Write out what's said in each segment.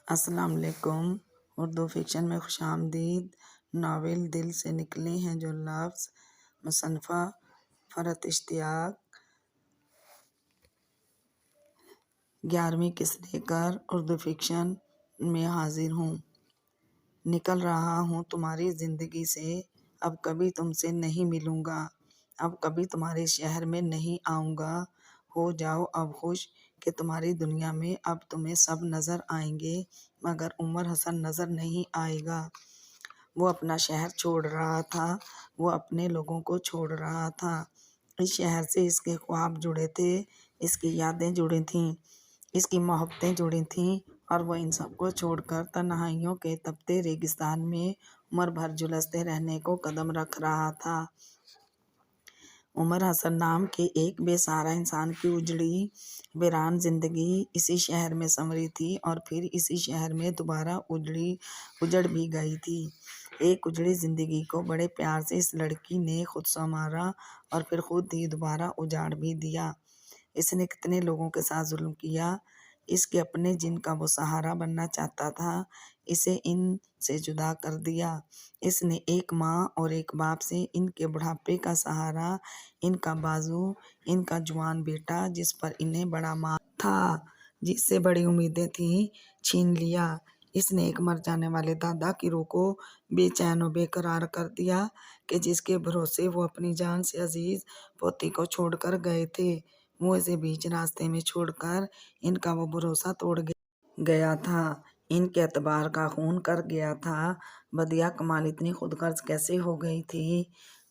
السلام علیکم۔ اردو فکشن میں خوش آمدید۔ ناول دل سے نکلے ہیں جو لفظ، مصنفہ فرحت اشتیاق۔ 11ویں قسط لے کر اردو فکشن میں حاضر ہوں۔ نکل رہا ہوں تمہاری زندگی سے، اب کبھی تم سے نہیں ملوں گا، اب کبھی تمہارے شہر میں نہیں آؤں گا۔ ہو جاؤ اب خوش کہ تمہاری دنیا میں اب تمہیں سب نظر آئیں گے، مگر عمر حسن نظر نہیں آئے گا۔ وہ اپنا شہر چھوڑ رہا تھا، وہ اپنے لوگوں کو چھوڑ رہا تھا۔ اس شہر سے اس کے خواب جڑے تھے، اس کی یادیں جڑی تھیں، اس کی محبتیں جڑی تھیں، اور وہ ان سب کو چھوڑ کر تنہائیوں کے تپتے ریگستان میں عمر بھر جھلستے رہنے کو قدم رکھ رہا تھا۔ عمر حسن نام کے ایک بے سہارا انسان کی اجڑی ویران زندگی اسی شہر میں سنوری تھی، اور پھر اسی شہر میں دوبارہ اجڑ بھی گئی تھی۔ ایک اجڑی زندگی کو بڑے پیار سے اس لڑکی نے خود سنوارا اور پھر خود ہی دوبارہ اجاڑ بھی دیا۔ اس نے کتنے لوگوں کے ساتھ ظلم کیا۔ اس کے اپنے جن کا وہ سہارا بننا چاہتا تھا، اسے ان سے جدا کر دیا۔ اس نے ایک ماں اور ایک باپ سے ان کے بڑھاپے کا سہارا، ان کا بازو، ان کا جوان بیٹا جس پر انہیں بڑا مان تھا، جس سے بڑی امیدیں تھیں، چھین لیا۔ اس نے ایک مر جانے والے دادا کی روح کو بے چین و بے قرار کر دیا کہ جس کے بھروسے وہ اپنی جان سے عزیز پوتی کو چھوڑ کر گئے تھے، وہ اسے بیچ راستے میں چھوڑ کر ان کا وہ بھروسہ توڑ گیا تھا، ان کے اعتبار کا خون کر گیا تھا۔ بدیہا کمال اتنی خود غرض کیسے ہو گئی تھی؟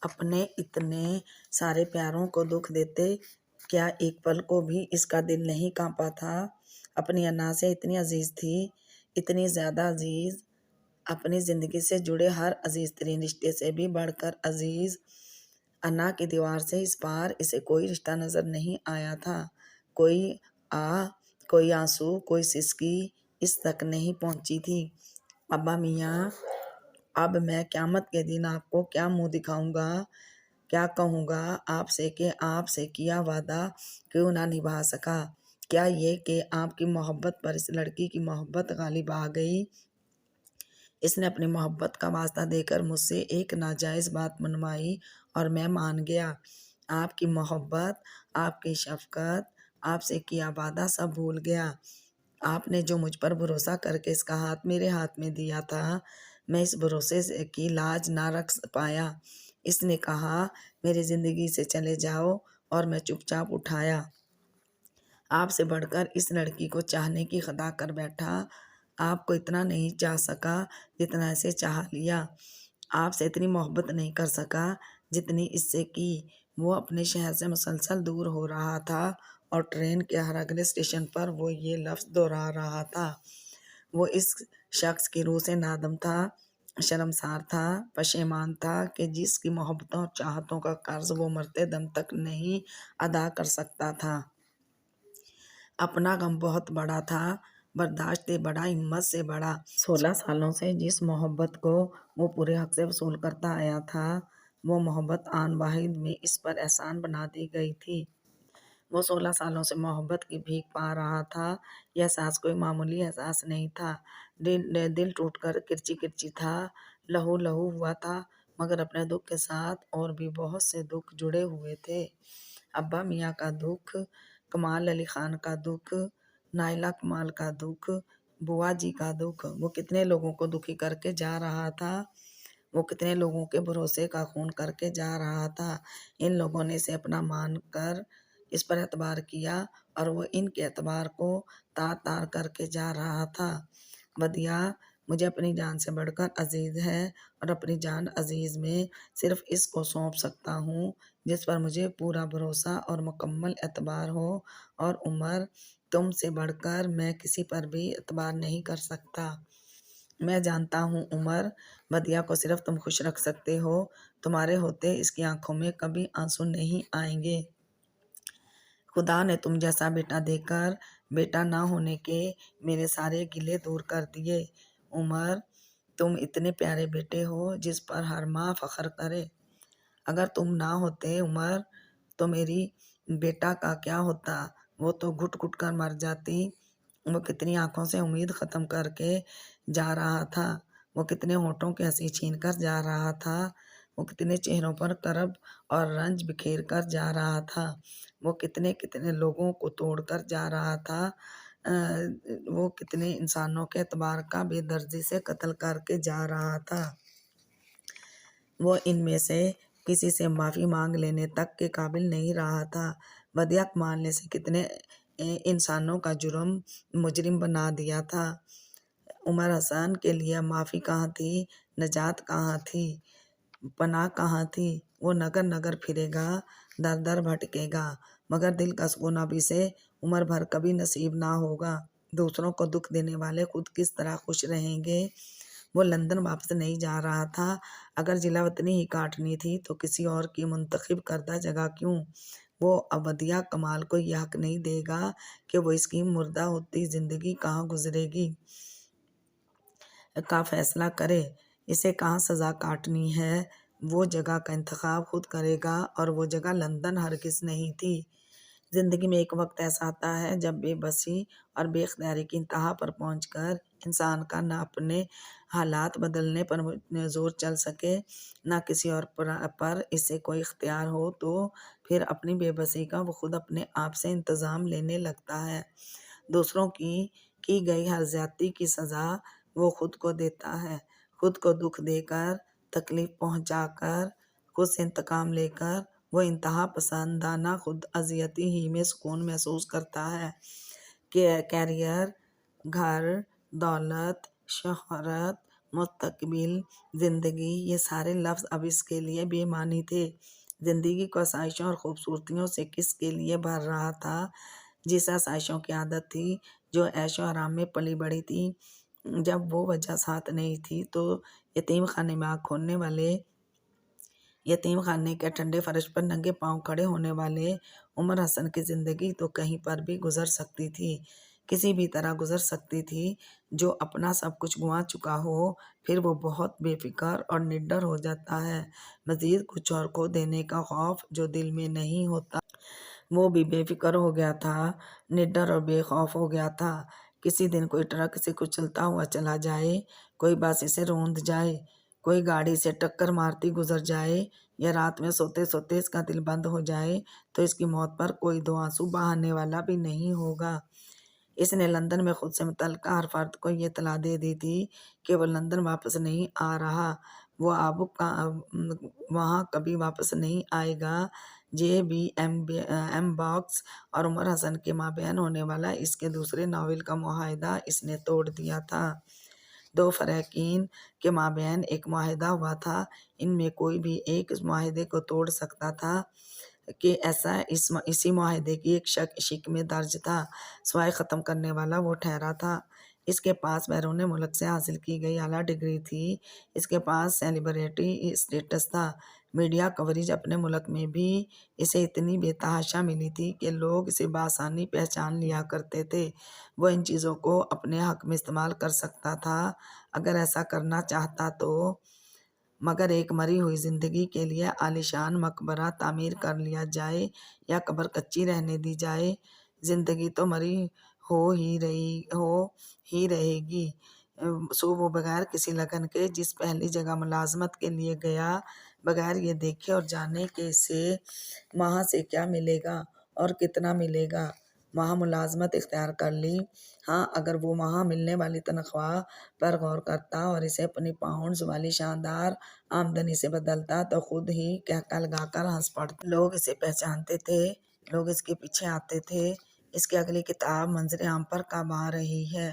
اپنے اتنے سارے پیاروں کو دکھ دیتے کیا ایک پل کو بھی اس کا دل نہیں کانپا تھا؟ اپنی انا سے اتنی عزیز تھی، اتنی زیادہ عزیز، اپنی زندگی سے جڑے ہر عزیز ترین رشتے سے بھی بڑھ کر عزیز۔ انا کی دیوار سے اس پار اسے کوئی رشتہ نظر نہیں آیا تھا، کوئی آہ، کوئی آنسو، کوئی سسکی اس تک نہیں پہنچی تھی۔ ابا میاں، اب میں قیامت کے دن آپ کو کیا منہ دکھاؤں گا، کیا کہوں گا آپ سے کہ آپ سے کیا وعدہ کیوں نہ نبھا سکا؟ کیا یہ کہ آپ کی محبت پر اس لڑکی کی محبت غالب آ گئی؟ اس نے اپنی محبت کا واسطہ دے کر مجھ سے ایک ناجائز بات منوائی اور میں مان گیا۔ آپ کی محبت، آپ کی شفقت، آپ سے کیا وعدہ سب بھول گیا۔ آپ نے جو مجھ پر بھروسہ کر کے اس کا ہاتھ میرے ہاتھ میں دیا تھا، میں اس بھروسے کی لاج نہ رکھ پایا۔ اس نے کہا میری زندگی سے چلے جاؤ، اور میں چپ چاپ اٹھایا۔ آپ سے بڑھ کر اس لڑکی کو چاہنے کی خطا کر بیٹھا۔ آپ کو اتنا نہیں چاہ سکا جتنا اسے چاہ لیا۔ آپ سے اتنی محبت نہیں کر سکا جتنی اس سے کی۔ وہ اپنے شہر سے مسلسل دور ہو رہا تھا، اور ٹرین کے ہر اگلے اسٹیشن پر وہ یہ لفظ دہرا رہا تھا۔ وہ اس شخص کی روح سے نادم تھا، شرمسار تھا، پشیمان تھا کہ جس کی محبتوں اور چاہتوں کا قرض وہ مرتے دم تک نہیں ادا کر سکتا تھا۔ اپنا غم بہت بڑا تھا، برداشت بڑا، ہمت سے بڑا۔ 16 سالوں سے جس محبت کو وہ پورے حق سے وصول کرتا آیا تھا، وہ محبت آن واحد میں اس پر احسان بنا دی گئی تھی۔ وہ 16 سالوں سے محبت کی بھیک پا رہا تھا۔ یہ احساس کوئی معمولی احساس نہیں تھا۔ دل ٹوٹ کر کرچی کرچی تھا، لہو لہو ہوا تھا، مگر اپنے دکھ کے ساتھ اور بھی بہت سے دکھ جڑے ہوئے تھے۔ ابا میاں کا دکھ، کمال علی خان کا دکھ، نائلہ کمال کا دکھ، بوا جی کا دکھ۔ وہ کتنے لوگوں کو دکھی کر کے جا رہا تھا، وہ کتنے لوگوں کے بھروسے کا خون کر کے جا رہا تھا۔ ان لوگوں نے اسے اپنا مان کر اس پر اعتبار کیا، اور وہ ان کے اعتبار کو تار تار کر کے جا رہا تھا۔ بدیہا مجھے اپنی جان سے بڑھ کر عزیز ہے، اور اپنی جان عزیز میں صرف اس کو سونپ سکتا ہوں جس پر مجھے پورا بھروسہ اور مکمل اعتبار ہو، اور عمر، تم سے بڑھ کر میں کسی پر بھی اعتبار نہیں کر سکتا۔ میں جانتا ہوں عمر، بدیہا کو صرف تم خوش رکھ سکتے ہو، تمہارے ہوتے اس کی آنکھوں میں کبھی آنسو نہیں آئیں گے۔ خدا نے تم جیسا بیٹا دے کر بیٹا نہ ہونے کے میرے سارے گلے دور کر دیے۔ عمر، تم اتنے پیارے بیٹے ہو جس پر ہر ماں فخر کرے۔ اگر تم نہ ہوتے عمر، تو میری بیٹا کا کیا ہوتا؟ وہ تو گھٹ گھٹ کر مر جاتی۔ وہ کتنی آنکھوں سے امید ختم کر کے جا رہا تھا، وہ کتنے ہونٹوں کی ہنسی چھین کر جا رہا تھا، وہ کتنے چہروں پر کرب اور رنج بکھیر کر جا رہا تھا، وہ کتنے کتنے لوگوں کو توڑ کر جا رہا تھا، وہ کتنے انسانوں کے اعتبار کا بے دردی سے قتل کر کے جا رہا تھا۔ وہ ان میں سے کسی سے معافی مانگ لینے تک کے قابل نہیں رہا تھا۔ بدعت ماننے سے کتنے انسانوں کا مجرم بنا دیا تھا۔ عمر حسن کے لیے معافی کہاں تھی، نجات کہاں تھی، پناہ کہاں تھی؟ وہ نگر نگر پھرے گا، در در بھٹکے گا، مگر دل کا سکون اب اسے عمر بھر کبھی نصیب نہ ہوگا۔ دوسروں کو دکھ دینے والے خود کس طرح خوش رہیں گے؟ وہ لندن واپس نہیں جا رہا تھا۔ اگر جلا وطنی ہی کاٹنی تھی تو کسی اور کی منتخب کردہ جگہ کیوں؟ وہ ابدیہ کمال کو یہ حق نہیں دے گا کہ وہ اس کی مردہ ہوتی زندگی کہاں گزرے گی کا فیصلہ کرے، اسے کہاں سزا کاٹنی ہے۔ وہ جگہ کا انتخاب خود کرے گا، اور وہ جگہ لندن ہرگز نہیں تھی۔ زندگی میں ایک وقت ایسا آتا ہے جب بے بسی اور بے اختیاری کی انتہا پر پہنچ کر انسان کا نہ اپنے حالات بدلنے پر زور چل سکے، نہ کسی اور پر اسے کوئی اختیار ہو، تو پھر اپنی بے بسی کا وہ خود اپنے آپ سے انتظام لینے لگتا ہے۔ دوسروں کی گئی ہر زیادتی کی سزا وہ خود کو دیتا ہے، خود کو دکھ دے کر، تکلیف پہنچا کر، خود سے انتقام لے کر وہ انتہا پسندانہ خود اذیتی ہی میں سکون محسوس کرتا ہے کہ کیریئر، گھر، دولت، شہرت، مستقبل، زندگی، یہ سارے لفظ اب اس کے لیے بے معنی تھے۔ زندگی کو آسائشوں اور خوبصورتیوں سے کس کے لیے بھر رہا تھا؟ جس آسائشوں کی عادت تھی، جو عیش و آرام میں پلی بڑھی تھی، جب وہ وجہ ساتھ نہیں تھی تو یتیم خانے میں آنکھ کھولنے والے، یتیم خانے کے ٹھنڈے فرش پر ننگے پاؤں کھڑے ہونے والے عمر حسن کی زندگی تو کہیں پر بھی گزر سکتی تھی، کسی بھی طرح گزر سکتی تھی۔ جو اپنا سب کچھ گنوا چکا ہو، پھر وہ بہت بے فکر اور نڈر ہو جاتا ہے۔ مزید کچھ اور کو دینے کا خوف جو دل میں نہیں ہوتا، وہ بھی بے فکر ہو گیا تھا، نڈر اور بے خوف ہو گیا تھا۔ کسی دن کوئی ٹرک اسے کچلتا ہوا چلا جائے، کوئی بس اسے روند جائے، کوئی گاڑی سے ٹکر مارتی گزر جائے، یا رات میں سوتے سوتے اس کا دل بند ہو جائے، تو اس کی موت پر کوئی دو آنسو بہانے والا بھی نہیں ہوگا۔ اس نے لندن میں خود سے متعلقہ ہر فرد کو یہ اطلاع دے دی تھی کہ وہ لندن واپس نہیں آ رہا، وہ اب وہاں کبھی واپس نہیں آئے گا۔ جے بی ایم باکس اور عمر حسن کے مابین ہونے والا اس کے دوسرے ناول کا معاہدہ اس نے توڑ دیا تھا۔ دو فریقین کے مابین ایک معاہدہ ہوا تھا، ان میں کوئی بھی ایک اس معاہدے کو توڑ سکتا تھا کہ ایسا اسی معاہدے کی ایک شق میں درج تھا، سوائے ختم کرنے والا وہ ٹھہرا تھا۔ اس کے پاس بیرون ملک سے حاصل کی گئی اعلیٰ ڈگری تھی، اس کے پاس سیلیبریٹی اسٹیٹس تھا، میڈیا کوریج اپنے ملک میں بھی اسے اتنی بے تحاشا ملی تھی کہ لوگ اسے بآسانی پہچان لیا کرتے تھے۔ وہ ان چیزوں کو اپنے حق میں استعمال کر سکتا تھا اگر ایسا کرنا چاہتا تو، مگر ایک مری ہوئی زندگی کے لیے عالیشان مقبرہ تعمیر کر لیا جائے یا قبر کچی رہنے دی جائے، زندگی تو مری ہو ہی رہے گی۔ سو وہ بغیر کسی لگن کے جس پہلی جگہ ملازمت کے لیے گیا، بغیر یہ دیکھے اور جانے کہ اسے وہاں سے کیا ملے گا اور کتنا ملے گا، وہاں ملازمت اختیار کر لی۔ ہاں، اگر وہ وہاں ملنے والی تنخواہ پر غور کرتا اور اسے اپنی پاؤنڈز والی شاندار آمدنی سے بدلتا تو خود ہی کہکا لگا کر ہنس پڑتا۔ لوگ اسے پہچانتے تھے، لوگ اس کے پیچھے آتے تھے، اس کی اگلی کتاب منظر عام پر کب آ رہی ہے،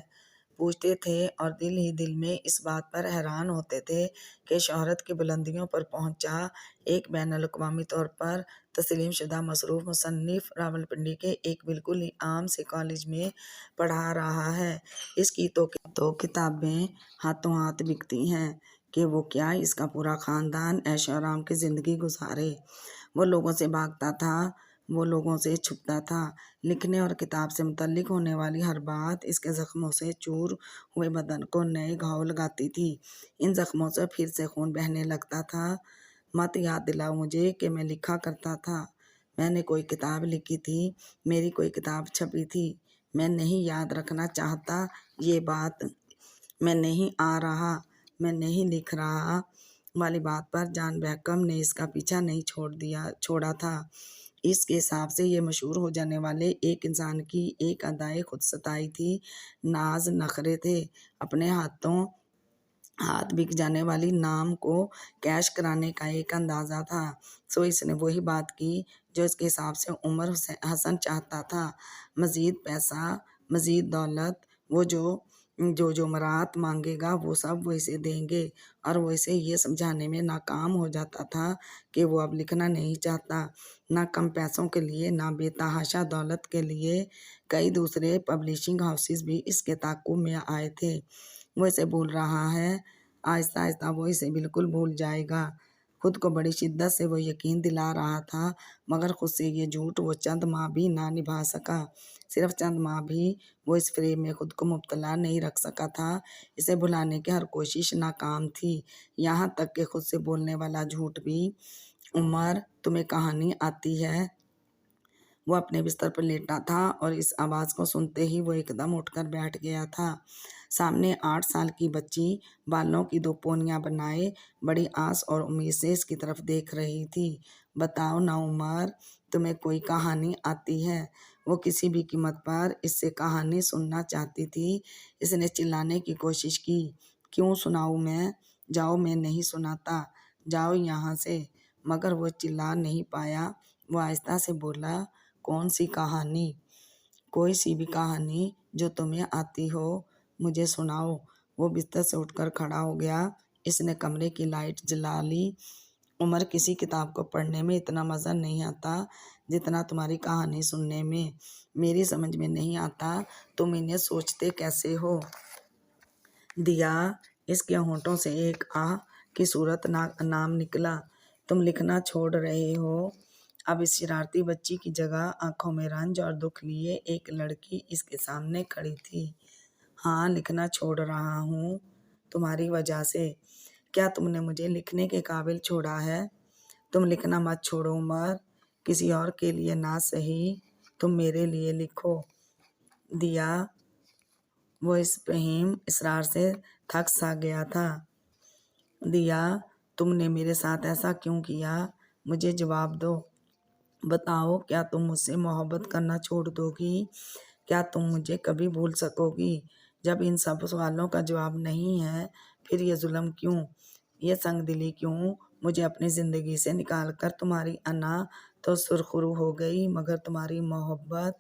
پوچھتے تھے، اور دل ہی دل میں اس بات پر حیران ہوتے تھے کہ شہرت کی بلندیوں پر پہنچا ایک بین الاقوامی طور پر تسلیم شدہ مصروف مصنف راولپنڈی کے ایک بالکل ہی عام سے کالج میں پڑھا رہا ہے۔ اس کی تو کتابیں ہاتھوں ہاتھ بکتی ہیں کہ وہ کیا اس کا پورا خاندان عیش و آرام کی زندگی گزارے۔ وہ لوگوں سے بھاگتا تھا، وہ لوگوں سے چھپتا تھا، لکھنے اور کتاب سے متعلق ہونے والی ہر بات اس کے زخموں سے چور ہوئے بدن کو نئے گھاؤ لگاتی تھی، ان زخموں سے پھر سے خون بہنے لگتا تھا۔ مت یاد دلاؤ مجھے کہ میں لکھا کرتا تھا، میں نے کوئی کتاب لکھی تھی، میری کوئی کتاب چھپی تھی، میں نہیں یاد رکھنا چاہتا یہ بات، میں نہیں آ رہا، میں نہیں لکھ رہا والی بات پر جان بیکہم نے اس کا پیچھا نہیں چھوڑا تھا۔ اس کے حساب سے یہ مشہور ہو جانے والے ایک انسان کی ایک ادائے خود ستائی تھی، ناز نخرے تھے، اپنے ہاتھ بک جانے والی نام کو کیش کرانے کا ایک اندازہ تھا۔ سو اس نے وہی بات کی جو اس کے حساب سے عمر حسن چاہتا تھا، مزید پیسہ، مزید دولت، وہ جو جمرات مانگے گا وہ سب وہ اسے دیں گے، اور وہ اسے یہ سمجھانے میں ناکام ہو جاتا تھا کہ وہ اب لکھنا نہیں چاہتا، نہ کم پیسوں کے لیے نہ بے تحاشا دولت کے لیے۔ کئی دوسرے پبلشنگ ہاؤسز بھی اس کے تعاقب میں آئے تھے۔ وہ اسے بھول رہا ہے، آہستہ آہستہ وہ اسے بالکل بھول جائے گا۔ خود کو بڑی شدت سے وہ یقین دلا رہا تھا، مگر خود سے یہ جھوٹ وہ چند ماہ بھی نہ نبھا سکا۔ صرف چند ماہ بھی وہ اس فریب میں خود کو مبتلا نہیں رکھ سکا تھا۔ اسے بھلانے کی ہر کوشش ناکام تھی، یہاں تک کہ خود سے بولنے والا جھوٹ بھی۔ عمر، تمہیں کہانی آتی ہے؟ وہ اپنے بستر پر لیٹا تھا اور اس آواز کو سنتے ہی وہ ایک دم اٹھ کر بیٹھ گیا تھا۔ سامنے 8 سال کی بچی بالوں کی 2 پونیاں بنائے بڑی آس اور امید سے اس کی طرف دیکھ رہی تھی۔ بتاؤ نا عمر، تمہیں کوئی کہانی آتی ہے؟ وہ کسی بھی قیمت پر اس سے کہانی سننا چاہتی تھی۔ اس نے چلانے کی کوشش کی، کیوں سناؤں میں؟ جاؤ، میں نہیں سناتا، جاؤ یہاں سے۔ مگر وہ چلا نہیں پایا۔ وہ آہستہ سے بولا، کون سی کہانی؟ کوئی سی بھی کہانی جو تمہیں آتی ہو، مجھے سناؤ۔ وہ بستر سے اٹھ کر کھڑا ہو گیا۔ اس نے کمرے کی لائٹ جلا لی۔ عمر، کسی کتاب کو پڑھنے میں اتنا مزہ نہیں آتا جتنا تمہاری کہانی سننے میں۔ میری سمجھ میں نہیں آتا تم انہیں سوچتے کیسے ہو؟ دیا، اس کے ہونٹوں سے ایک آہ کی صورت نام نکلا۔ تم لکھنا چھوڑ رہے ہو؟ اب اس شرارتی بچی کی جگہ آنکھوں میں رنج اور دکھ لیے ایک لڑکی اس کے سامنے کھڑی تھی۔ ہاں، لکھنا چھوڑ رہا ہوں، تمہاری وجہ سے۔ کیا تم نے مجھے لکھنے کے قابل چھوڑا ہے؟ تم لکھنا مت چھوڑو عمر، کسی اور کے لیے نہ سہی، تم میرے لیے لکھو۔ دیا، وہ اس فہیم اصرار سے تھک سا گیا تھا۔ دیا، تم نے میرے ساتھ ایسا کیوں کیا؟ مجھے جواب دو، بتاؤ، کیا تم مجھ سے محبت کرنا چھوڑ دو گی؟ کیا تم مجھے کبھی بھول سکو گی؟ جب ان سب سوالوں کا جواب نہیں ہے، پھر یہ ظلم کیوں، یہ سنگ دلی کیوں؟ مجھے اپنی زندگی سے نکال کر تمہاری انا تو سرخرو ہو گئی، مگر تمہاری محبت،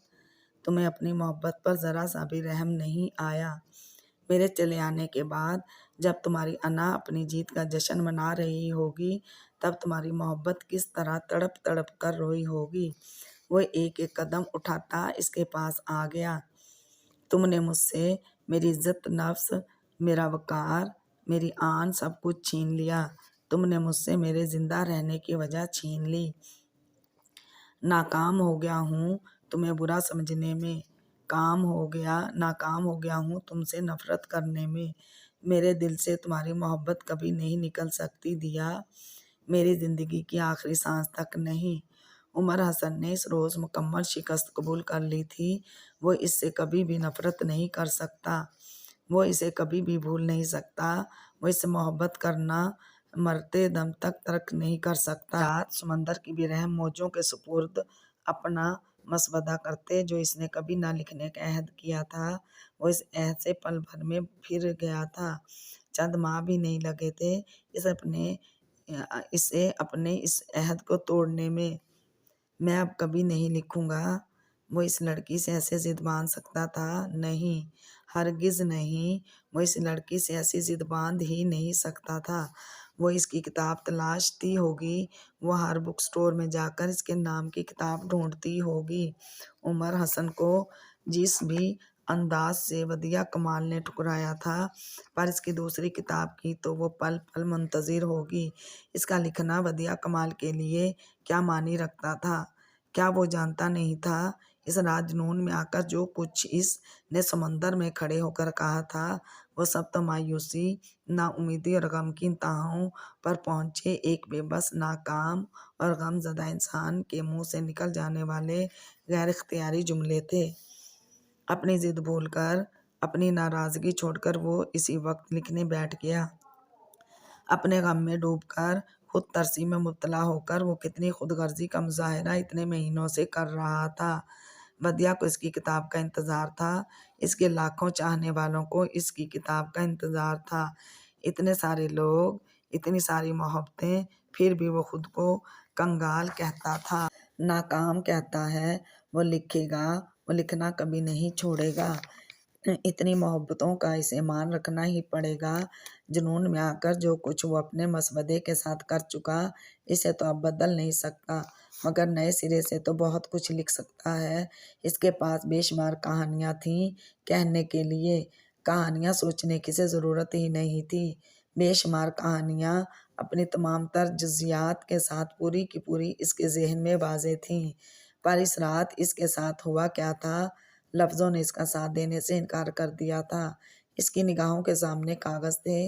تمہیں اپنی محبت پر ذرا سا بھی رحم نہیں آیا۔ میرے چلے آنے کے بعد جب تمہاری انا اپنی جیت کا جشن منا رہی ہوگی، تب تمہاری محبت کس طرح تڑپ تڑپ کر روئی ہوگی۔ وہ ایک ایک قدم اٹھاتا اس کے پاس آ گیا۔ تم نے مجھ سے میری عزت نفس، میرا وقار، میری آن سب کچھ چھین لیا۔ تم نے مجھ سے میرے زندہ رہنے کی وجہ چھین لی۔ ناکام ہو گیا ہوں تمہیں برا سمجھنے میں، ناکام ہو گیا ہوں تم سے نفرت کرنے میں۔ میرے دل سے تمہاری محبت کبھی نہیں نکل سکتی دیا، میری زندگی کی آخری سانس تک نہیں۔ عمر حسن نے اس روز مکمل شکست قبول کر لی تھی۔ وہ اس سے کبھی بھی نفرت نہیں کر سکتا، وہ اسے کبھی بھی بھول نہیں سکتا، وہ اس سے محبت کرنا مرتے دم تک ترک نہیں کر سکتا۔ رات سمندر کی بے رحم موجوں کے سپرد اپنا مسودہ کرتے جو اس نے کبھی نہ لکھنے کا عہد کیا تھا، وہ اس عہد سے پل بھر میں پھر گیا تھا۔ چند ماہ بھی نہیں لگے تھے اسے اپنے اس عہد کو توڑنے میں۔ میں اب کبھی نہیں لکھوں گا۔ وہ اس لڑکی سے ایسے ضد باندھ سکتا تھا؟ نہیں، ہرگز نہیں، وہ اس لڑکی سے ایسی ضد باندھ ہی نہیں سکتا تھا۔ وہ اس کی کتاب تلاشتی ہوگی، وہ ہر بک سٹور میں جا کر اس کے نام کی کتاب ڈھونڈتی ہوگی۔ عمر حسن کو جس بھی انداز سے ودیع کمال نے ٹھکرایا تھا، پر اس کی دوسری کتاب کی تو وہ پل پل منتظر ہوگی۔ اس کا لکھنا ودیع کمال کے لیے کیا معنی رکھتا تھا؟ کیا وہ جانتا نہیں تھا؟ اس رات جنون میں آ کر جو کچھ اس نے سمندر میں کھڑے ہو کر کہا تھا، وہ سب تو مایوسی، نا امیدی اور غم کی انتہاؤں پر پہنچے ایک بے بس، ناکام اور غم زدہ انسان کے منہ سے نکل جانے والے غیر اختیاری جملے تھے۔ اپنی ضد بھول کر، اپنی ناراضگی چھوڑ کر وہ اسی وقت لکھنے بیٹھ گیا۔ اپنے غم میں ڈوب کر، خود ترسی میں مبتلا ہو کر وہ کتنی خود غرضی کا مظاہرہ اتنے مہینوں سے کر رہا تھا۔ بدیہہ کو اس کی کتاب کا انتظار تھا، اس کے لاکھوں چاہنے والوں کو اس کی کتاب کا انتظار تھا۔ اتنے سارے لوگ، اتنی ساری محبتیں، پھر بھی وہ خود کو کنگال کہتا تھا۔ ناکام کہتا ہے۔ وہ لکھے گا، وہ لکھنا کبھی نہیں چھوڑے گا۔ اتنی محبتوں کا اسے مان رکھنا ہی پڑے گا۔ جنون میں آ کر جو کچھ وہ اپنے مسودے کے ساتھ کر چکا، اسے تو اب بدل نہیں سکتا، مگر نئے سرے سے تو بہت کچھ لکھ سکتا ہے۔ اس کے پاس بے شمار کہانیاں تھیں کہنے کے لیے، کہانیاں سوچنے کی سے ضرورت ہی نہیں تھی۔ بے شمار کہانیاں اپنی تمام تر جزیات کے ساتھ پوری کی پوری اس کے ذہن میں واضح تھیں۔ پر اس رات اس کے ساتھ ہوا کیا تھا؟ لفظوں نے اس کا ساتھ دینے سے انکار کر دیا تھا۔ اس کی نگاہوں کے سامنے کاغذ تھے،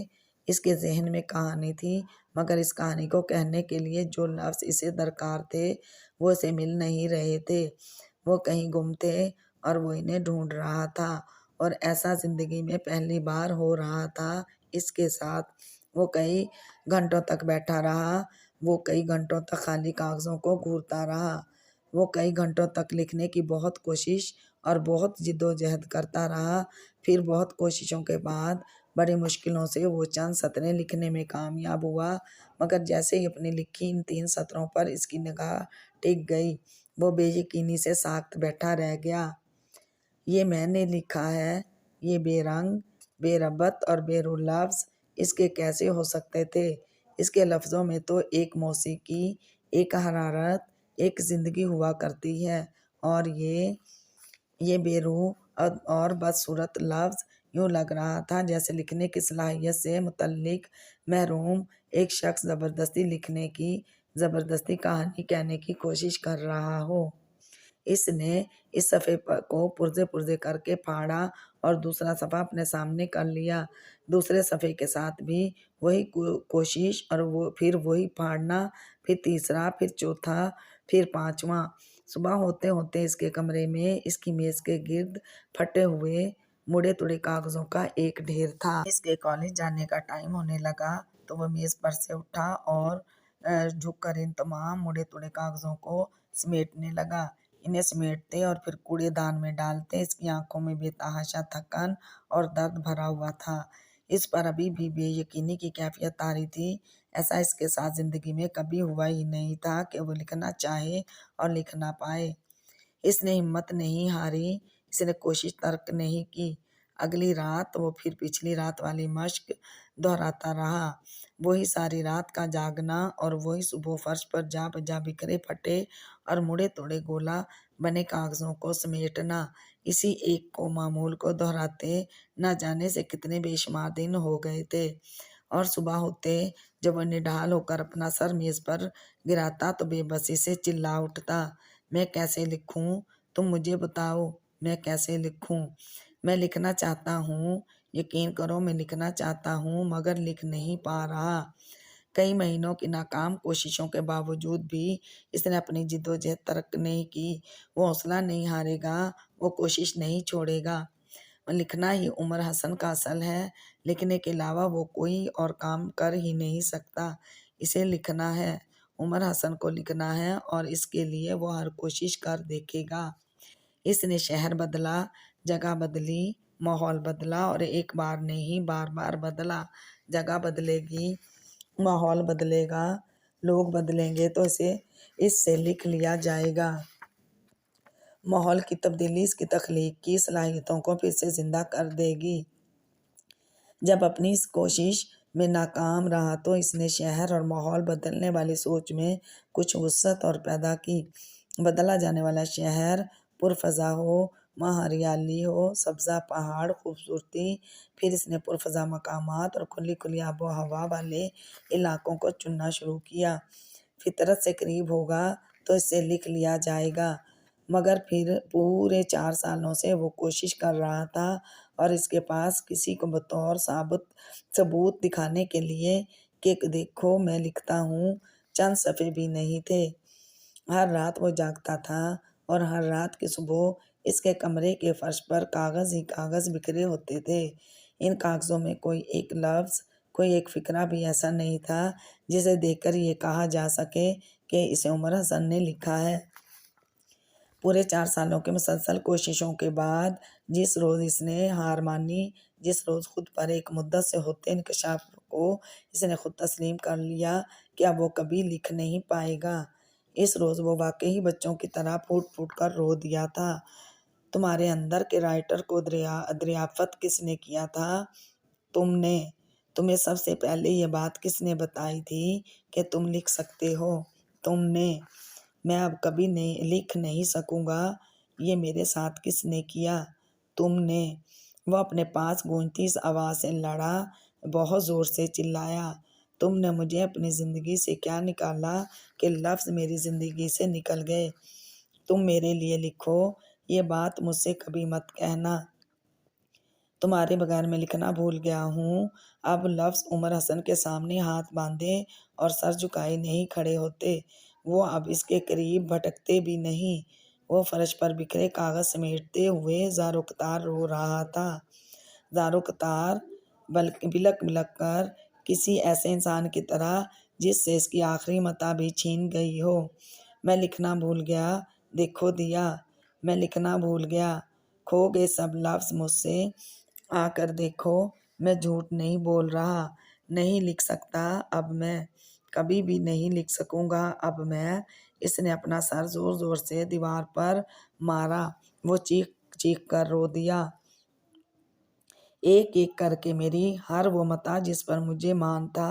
اس کے ذہن میں کہانی تھی، مگر اس کہانی کو کہنے کے لیے جو لفظ اسے درکار تھے وہ اسے مل نہیں رہے تھے۔ وہ کہیں گم تھے اور وہ انہیں ڈھونڈ رہا تھا، اور ایسا زندگی میں پہلی بار ہو رہا تھا اس کے ساتھ۔ وہ کئی گھنٹوں تک بیٹھا رہا، وہ کئی گھنٹوں تک خالی کاغذوں کو گھورتا رہا، وہ کئی گھنٹوں تک لکھنے کی بہت کوشش اور بہت جد و جہد کرتا رہا۔ پھر بہت کوششوں کے بعد بڑی مشکلوں سے وہ چند سطریں لکھنے میں کامیاب ہوا، مگر جیسے ہی اپنی لکھی ان 3 سطروں پر اس کی نگاہ ٹک گئی، وہ بے یقینی سے ساکت بیٹھا رہ گیا۔ یہ میں نے لکھا ہے، یہ بے رنگ، بے ربط اور بے روح لفظ اس کے کیسے ہو سکتے تھے؟ اس کے لفظوں میں تو ایک موسیقی، ایک حرارت، ایک زندگی ہوا کرتی ہے، اور یہ بے روح اور بدصورت لفظ یوں لگ رہا تھا جیسے لکھنے کی صلاحیت سے متعلق محروم ایک شخص زبردستی لکھنے کی، زبردستی کہانی کہنے کی کوشش کر رہا ہو۔ اس نے اس صفحے کو پرزے پرزے کر کے پھاڑا اور دوسرا صفحہ اپنے سامنے کر لیا۔ دوسرے صفحے کے ساتھ بھی وہی کوشش اور پھر وہی پھاڑنا، پھر تیسرا، پھر چوتھا، پھر پانچواں۔ صبح ہوتے ہوتے اس کے کمرے میں اس کی میز کے گرد پھٹے ہوئے مڑے توڑے کاغذوں کا ایک ڈھیر تھا۔ اس کے کالج جانے کا ٹائم ہونے لگا تو وہ میز پر سے اٹھا اور جھک کر ان تمام مڑے توڑے کاغذوں کو سمیٹنے لگا۔ انہیں سمیٹتے اور پھر کوڑے دان میں ڈالتے اس کی آنکھوں میں بے تحاشا تھکن اور درد بھرا ہوا تھا۔ اس پر ابھی بھی بے یقینی کی کیفیت طاری تھی۔ ایسا اس کے ساتھ زندگی میں کبھی ہوا ہی نہیں تھا کہ وہ لکھنا چاہے اور لکھ نہ پائے۔ اس نے ہمت نہیں ہاری، اس نے کوشش ترک نہیں کی۔ اگلی رات وہ پھر پچھلی رات والی مشق دہراتا رہا، وہی ساری رات کا جاگنا اور وہی صبح فرش پر جا بجا بکھرے پھٹے اور مڑے توڑے گولا بنے کاغذوں کو سمیٹنا۔ اسی ایک کو معمول کو دہراتے نہ جانے سے کتنے بے شمار دن ہو گئے تھے، اور صبح ہوتے جب وہ نڈھال ہو کر اپنا سر میز پر گراتا تو بے بسی سے چلا اٹھتا، میں کیسے لکھوں؟ تم مجھے بتاؤ، میں کیسے لکھوں؟ میں لکھنا چاہتا ہوں، یقین کرو میں لکھنا چاہتا ہوں، مگر لکھ نہیں پا رہا۔ کئی مہینوں کی ناکام کوششوں کے باوجود بھی اس نے اپنی جد و جہد ترک نہیں کی۔ وہ حوصلہ نہیں ہارے گا، وہ کوشش نہیں چھوڑے گا۔ لکھنا ہی عمر حسن کا اصل ہے، لکھنے کے علاوہ وہ کوئی اور کام کر ہی نہیں سکتا۔ اسے لکھنا ہے، عمر حسن کو لکھنا ہے، اور اس کے لیے وہ ہر کوشش کر دیکھے گا۔ اس نے شہر بدلا، جگہ بدلی، ماحول بدلا، اور ایک بار نہیں بار بار بدلا۔ جگہ بدلے گی، ماحول بدلے گا، لوگ بدلیں گے تو اس سے لکھ لیا جائے گا۔ ماحول کی تبدیلی اس کی تخلیق کی صلاحیتوں کو پھر سے زندہ کر دے گی۔ جب اپنی اس کوشش میں ناکام رہا تو اس نے شہر اور ماحول بدلنے والی سوچ میں کچھ وسعت اور پیدا کی۔ بدلا جانے والا شہر پرفضا ہو، وہاں ہریالی ہو، سبزہ پہاڑ، خوبصورتی۔ پھر اس نے پرفضا مقامات اور کھلی کھلی آب و ہوا والے علاقوں کو چننا شروع کیا۔ فطرت سے قریب ہوگا تو اس سے لکھ لیا جائے گا، مگر پھر پورے 4 سالوں سے وہ کوشش کر رہا تھا، اور اس کے پاس کسی کو بطور ثبوت دکھانے کے لیے کہ دیکھو میں لکھتا ہوں چند صفحے بھی نہیں تھے۔ ہر رات وہ جاگتا تھا اور ہر رات کی صبح اس کے کمرے کے فرش پر کاغذ ہی کاغذ بکھرے ہوتے تھے۔ ان کاغذوں میں کوئی ایک لفظ، کوئی ایک فقرہ بھی ایسا نہیں تھا جسے دیکھ کر یہ کہا جا سکے کہ اسے عمر حسن نے لکھا ہے۔ پورے 4 سالوں کے مسلسل کوششوں کے بعد جس روز اس نے ہار مانی، جس روز خود پر ایک مدت سے ہوتے انکشاف کو اس نے خود تسلیم کر لیا کہ اب وہ کبھی لکھ نہیں پائے گا، اس روز وہ واقعی بچوں کی طرح پھوٹ پھوٹ کر رو دیا تھا۔ تمہارے اندر کے رائٹر کو دریافت کس نے کیا تھا؟ تم نے۔ تمہیں سب سے پہلے یہ بات کس نے بتائی تھی کہ تم لکھ سکتے ہو؟ تم نے۔ میں اب کبھی لکھ نہیں سکوں گا، یہ میرے ساتھ کس نے کیا؟ تم نے۔ وہ اپنے پاس گونجتی اس آواز سے لڑا، بہت زور سے چلایا۔ تم نے مجھے اپنی زندگی سے کیا نکالا کہ لفظ میری زندگی سے نکل گئے؟ تم میرے لیے لکھو، یہ بات مجھ سے کبھی مت کہنا۔ تمہارے بغیر میں لکھنا بھول گیا ہوں۔ اب لفظ عمر حسن کے سامنے ہاتھ باندھے اور سر جھکائے نہیں کھڑے ہوتے۔ وہ اب اس کے قریب بھٹکتے بھی نہیں۔ وہ فرش پر بکھرے کاغذ سمیٹتے ہوئے زاروکتار رو رہا تھا، زاروکتار بلک بلک کر، کسی ایسے انسان کی طرح جس سے اس کی آخری متاع بھی چھین گئی ہو۔ میں لکھنا بھول گیا، دیکھو دیا، میں لکھنا بھول گیا، کھو گئے سب لفظ مجھ سے، آ کر دیکھو، میں جھوٹ نہیں بول رہا، نہیں لکھ سکتا اب میں، کبھی بھی نہیں لکھ سکوں گا اب میں۔ اس نے اپنا سر زور زور سے دیوار پر مارا، وہ چیخ چیخ کر رو دیا۔ ایک ایک کر کے میری ہر وہ متاع جس پر مجھے مان تھا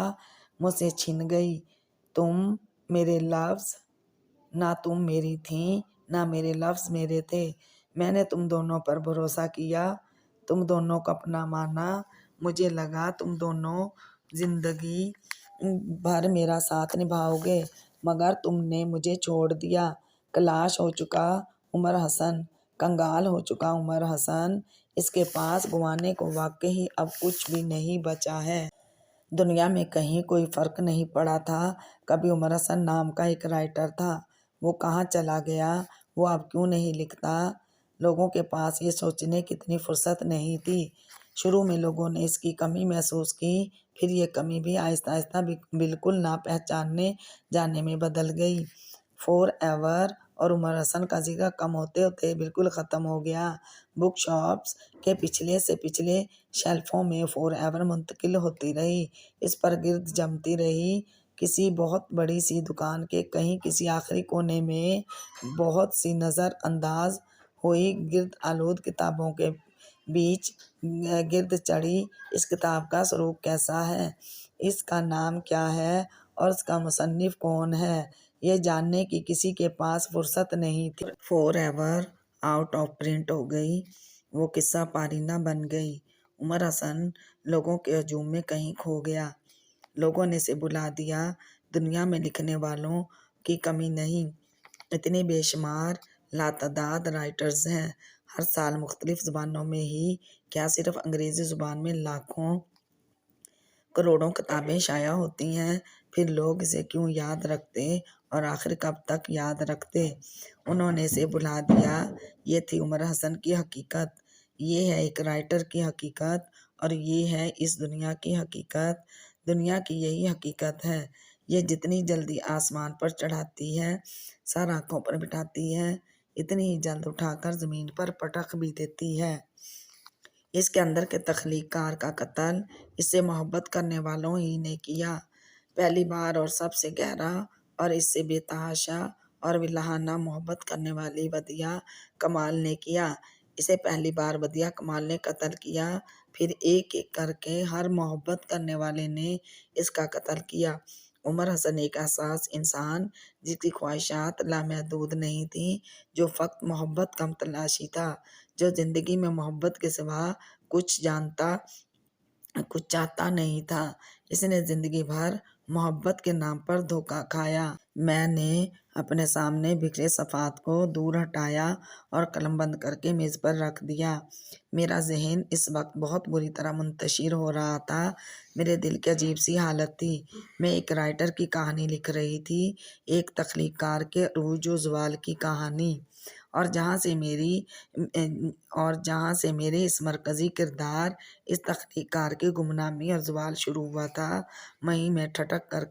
مجھ سے چھن گئی۔ تم میرے لفظ، نہ تم میری تھیں نہ میرے لفظ میرے تھے۔ میں نے تم دونوں پر بھروسہ کیا، تم دونوں کو اپنا مانا، مجھے لگا تم دونوں زندگی بھر میرا ساتھ نبھاؤ گے، مگر تم نے مجھے چھوڑ دیا۔ کلاش ہو چکا عمر حسن، کنگال ہو چکا عمر حسن، اس کے پاس گنوانے کو واقعی اب کچھ بھی نہیں بچا ہے۔ دنیا میں کہیں کوئی فرق نہیں پڑا تھا۔ کبھی عمر حسن نام کا ایک رائٹر تھا، وہ کہاں چلا گیا؟ وہ اب کیوں نہیں لکھتا؟ لوگوں کے پاس یہ سوچنے کی اتنی فرصت نہیں تھی۔ شروع میں لوگوں نے اس کی کمی محسوس کی، پھر یہ کمی بھی آہستہ آہستہ بالکل نہ پہچانے جانے میں بدل گئی۔ فور ایور اور عمر حسن کا ذکر کم ہوتے ہوتے بالکل ختم ہو گیا۔ بک شاپس کے پچھلے سے پچھلے شیلفوں میں فور ایور منتقل ہوتی رہی، اس پر گرد جمتی رہی۔ کسی بہت بڑی سی دکان کے کہیں کسی آخری کونے میں بہت سی نظر انداز ہوئی گرد آلود کتابوں کے بیچ گرد چڑھی۔ اس کتاب کا سروپ کیسا ہے، اس کا نام کیا ہے اور اس کا مصنف کون ہے، یہ جاننے کی کسی کے پاس فرصت نہیں تھی۔ Forever out of print ہو گئی، وہ قصہ پارینہ بن گئی۔ عمر حسن لوگوں کے ہجوم میں کہیں کھو گیا، لوگوں نے اسے بلا دیا۔ دنیا میں لکھنے والوں کی کمی نہیں، اتنے بے شمار لاتعداد رائٹرز ہیں۔ ہر سال مختلف زبانوں میں ہی کیا صرف انگریزی زبان میں لاکھوں کروڑوں کتابیں شائع ہوتی ہیں، پھر لوگ اسے کیوں یاد رکھتے اور آخر کب تک یاد رکھتے؟ انہوں نے اسے بلا دیا۔ یہ تھی عمر حسن کی حقیقت، یہ ہے ایک رائٹر کی حقیقت، اور یہ ہے اس دنیا کی حقیقت۔ دنیا کی یہی حقیقت ہے، یہ جتنی جلدی آسمان پر چڑھاتی ہے، سر آنکھوں پر بٹھاتی ہے، اتنی ہی جلد اٹھا کر زمین پر پٹک بھی دیتی ہے۔ اس کے اندر کے تخلیق کار کا قتل اس سے محبت کرنے والوں ہی نے کیا۔ پہلی بار اور سب سے گہرا اور اس سے بے تحاشا اور ویلہانہ محبت کرنے والی ودیع کمال نے کیا۔ اسے پہلی بار ودیع کمال نے قتل کیا، پھر ایک ایک کر کے ہر محبت کرنے والے نے اس کا قتل کیا۔ عمر حسن ایک حساس انسان، جس کی خواہشات لامحدود نہیں تھیں، جو فقط محبت کا متلاشی تھا، جو زندگی میں محبت کے سوا کچھ چاہتا نہیں تھا۔ اس نے زندگی بھر محبت کے نام پر دھوکہ کھایا۔ میں نے اپنے سامنے بکھرے صفحات کو دور ہٹایا اور قلم بند کر کے میز پر رکھ دیا۔ میرا ذہن اس وقت بہت بری طرح منتشر ہو رہا تھا، میرے دل کی عجیب سی حالت تھی۔ میں ایک رائٹر کی کہانی لکھ رہی تھی، ایک تخلیق کار کے عروج و زوال کی کہانی، اور جہاں سے میرے اس مرکزی کردار، اس تخلیق کار کی گمنامی اور زوال شروع ہوا تھا، وہیں میں ٹھٹک کر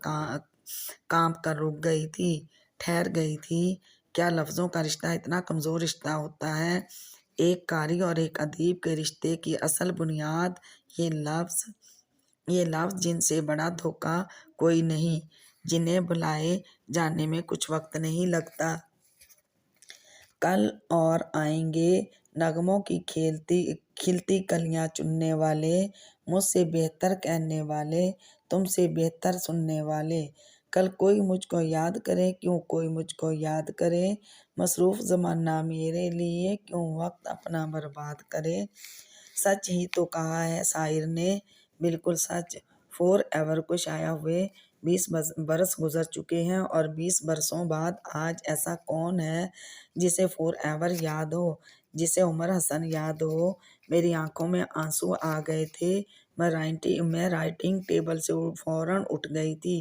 کانپ کر رک گئی تھی، ٹھہر گئی تھی۔ کیا لفظوں کا رشتہ اتنا کمزور رشتہ ہوتا ہے؟ ایک قاری اور ایک ادیب کے رشتے کی اصل بنیاد یہ لفظ جن سے بڑا دھوکہ کوئی نہیں، جنہیں بھلائے جانے میں کچھ وقت نہیں لگتا۔ کل اور آئیں گے نغموں کی کھلتی کلیاں چننے والے، مجھ سے بہتر کہنے والے، تم سے بہتر سننے والے۔ کل کوئی مجھ کو یاد کرے، کیوں کوئی مجھ کو یاد کرے، مصروف زمانہ میرے لیے کیوں وقت اپنا برباد کرے۔ سچ ہی تو کہا ہے شاعر نے، بالکل سچ۔ فور ایور کو شائع ہوئے 20 برس گزر چکے ہیں، اور 20 برسوں بعد آج ایسا کون ہے جسے فور ایور یاد ہو، جسے عمر حسن یاد ہو۔ میری آنکھوں میں آنسو آ گئے تھے، میں رائٹنگ ٹیبل سے فوراً اٹھ گئی تھی۔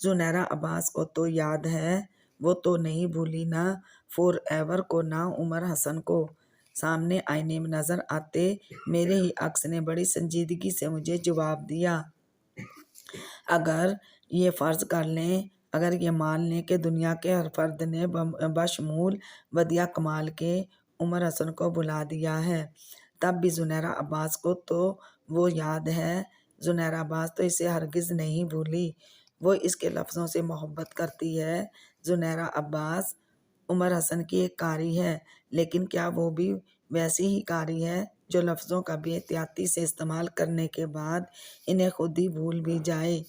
زنیرہ عباس کو تو یاد ہے، وہ تو نہیں بھولی نہ فور ایور کو نہ عمر حسن کو۔ سامنے آئینے میں نظر آتے میرے ہی عکس نے بڑی سنجیدگی سے مجھے جواب دیا۔ اگر یہ فرض کر لیں، اگر یہ مان لیں کہ دنیا کے ہر فرد نے بشمول بدیع کمال کے عمر حسن کو بھلا دیا ہے، تب بھی زنیرہ عباس کو تو وہ یاد ہے۔ زنیرہ عباس تو اسے ہرگز نہیں بھولی، وہ اس کے لفظوں سے محبت کرتی ہے۔ زنیرہ عباس عمر حسن کی ایک قاری ہے، لیکن کیا وہ بھی ویسی ہی قاری ہے جو لفظوں کا بے احتیاطی سے استعمال کرنے کے بعد انہیں خود ہی بھول بھی جائے؟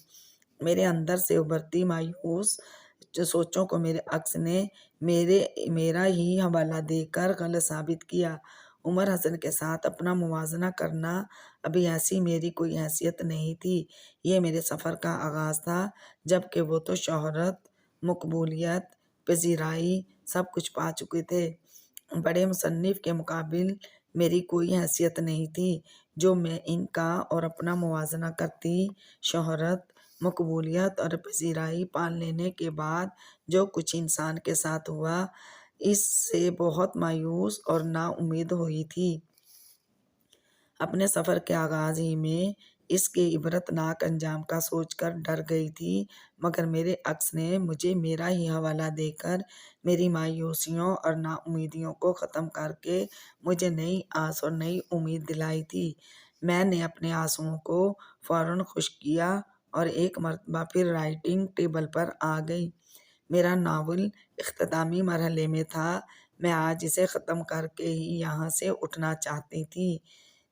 میرے اندر سے ابھرتی مایوس سوچوں کو میرے عکس نے میرا ہی حوالہ دے کر غلط ثابت کیا۔ عمر حسن کے ساتھ اپنا موازنہ کرنا ابھی ایسی میری کوئی حیثیت نہیں تھی۔ یہ میرے سفر کا آغاز تھا، جبکہ وہ تو شہرت، مقبولیت، پذیرائی سب کچھ پا چکے تھے۔ بڑے مصنف کے مقابل میری کوئی حیثیت نہیں تھی۔ جو میں ان کا اور اپنا موازنہ کرتی، شہرت، مقبولیت اور پذیرائی پا لینے کے بعد جو کچھ انسان کے ساتھ ہوا، اس سے بہت مایوس اور نا امید ہوئی تھی۔ اپنے سفر کے آغاز ہی میں اس کے عبرتناک انجام کا سوچ کر ڈر گئی تھی، مگر میرے عکس نے مجھے میرا ہی حوالہ دے کر میری مایوسیوں اور نا امیدیوں کو ختم کر کے مجھے نئی آس اور نئی امید دلائی تھی۔ میں نے اپنے آنسوؤں کو فوراً خشک کیا اور ایک مرتبہ پھر رائٹنگ ٹیبل پر آ گئی۔ میرا ناول اختتامی مرحلے میں تھا، میں آج اسے ختم کر کے ہی یہاں سے اٹھنا چاہتی تھی۔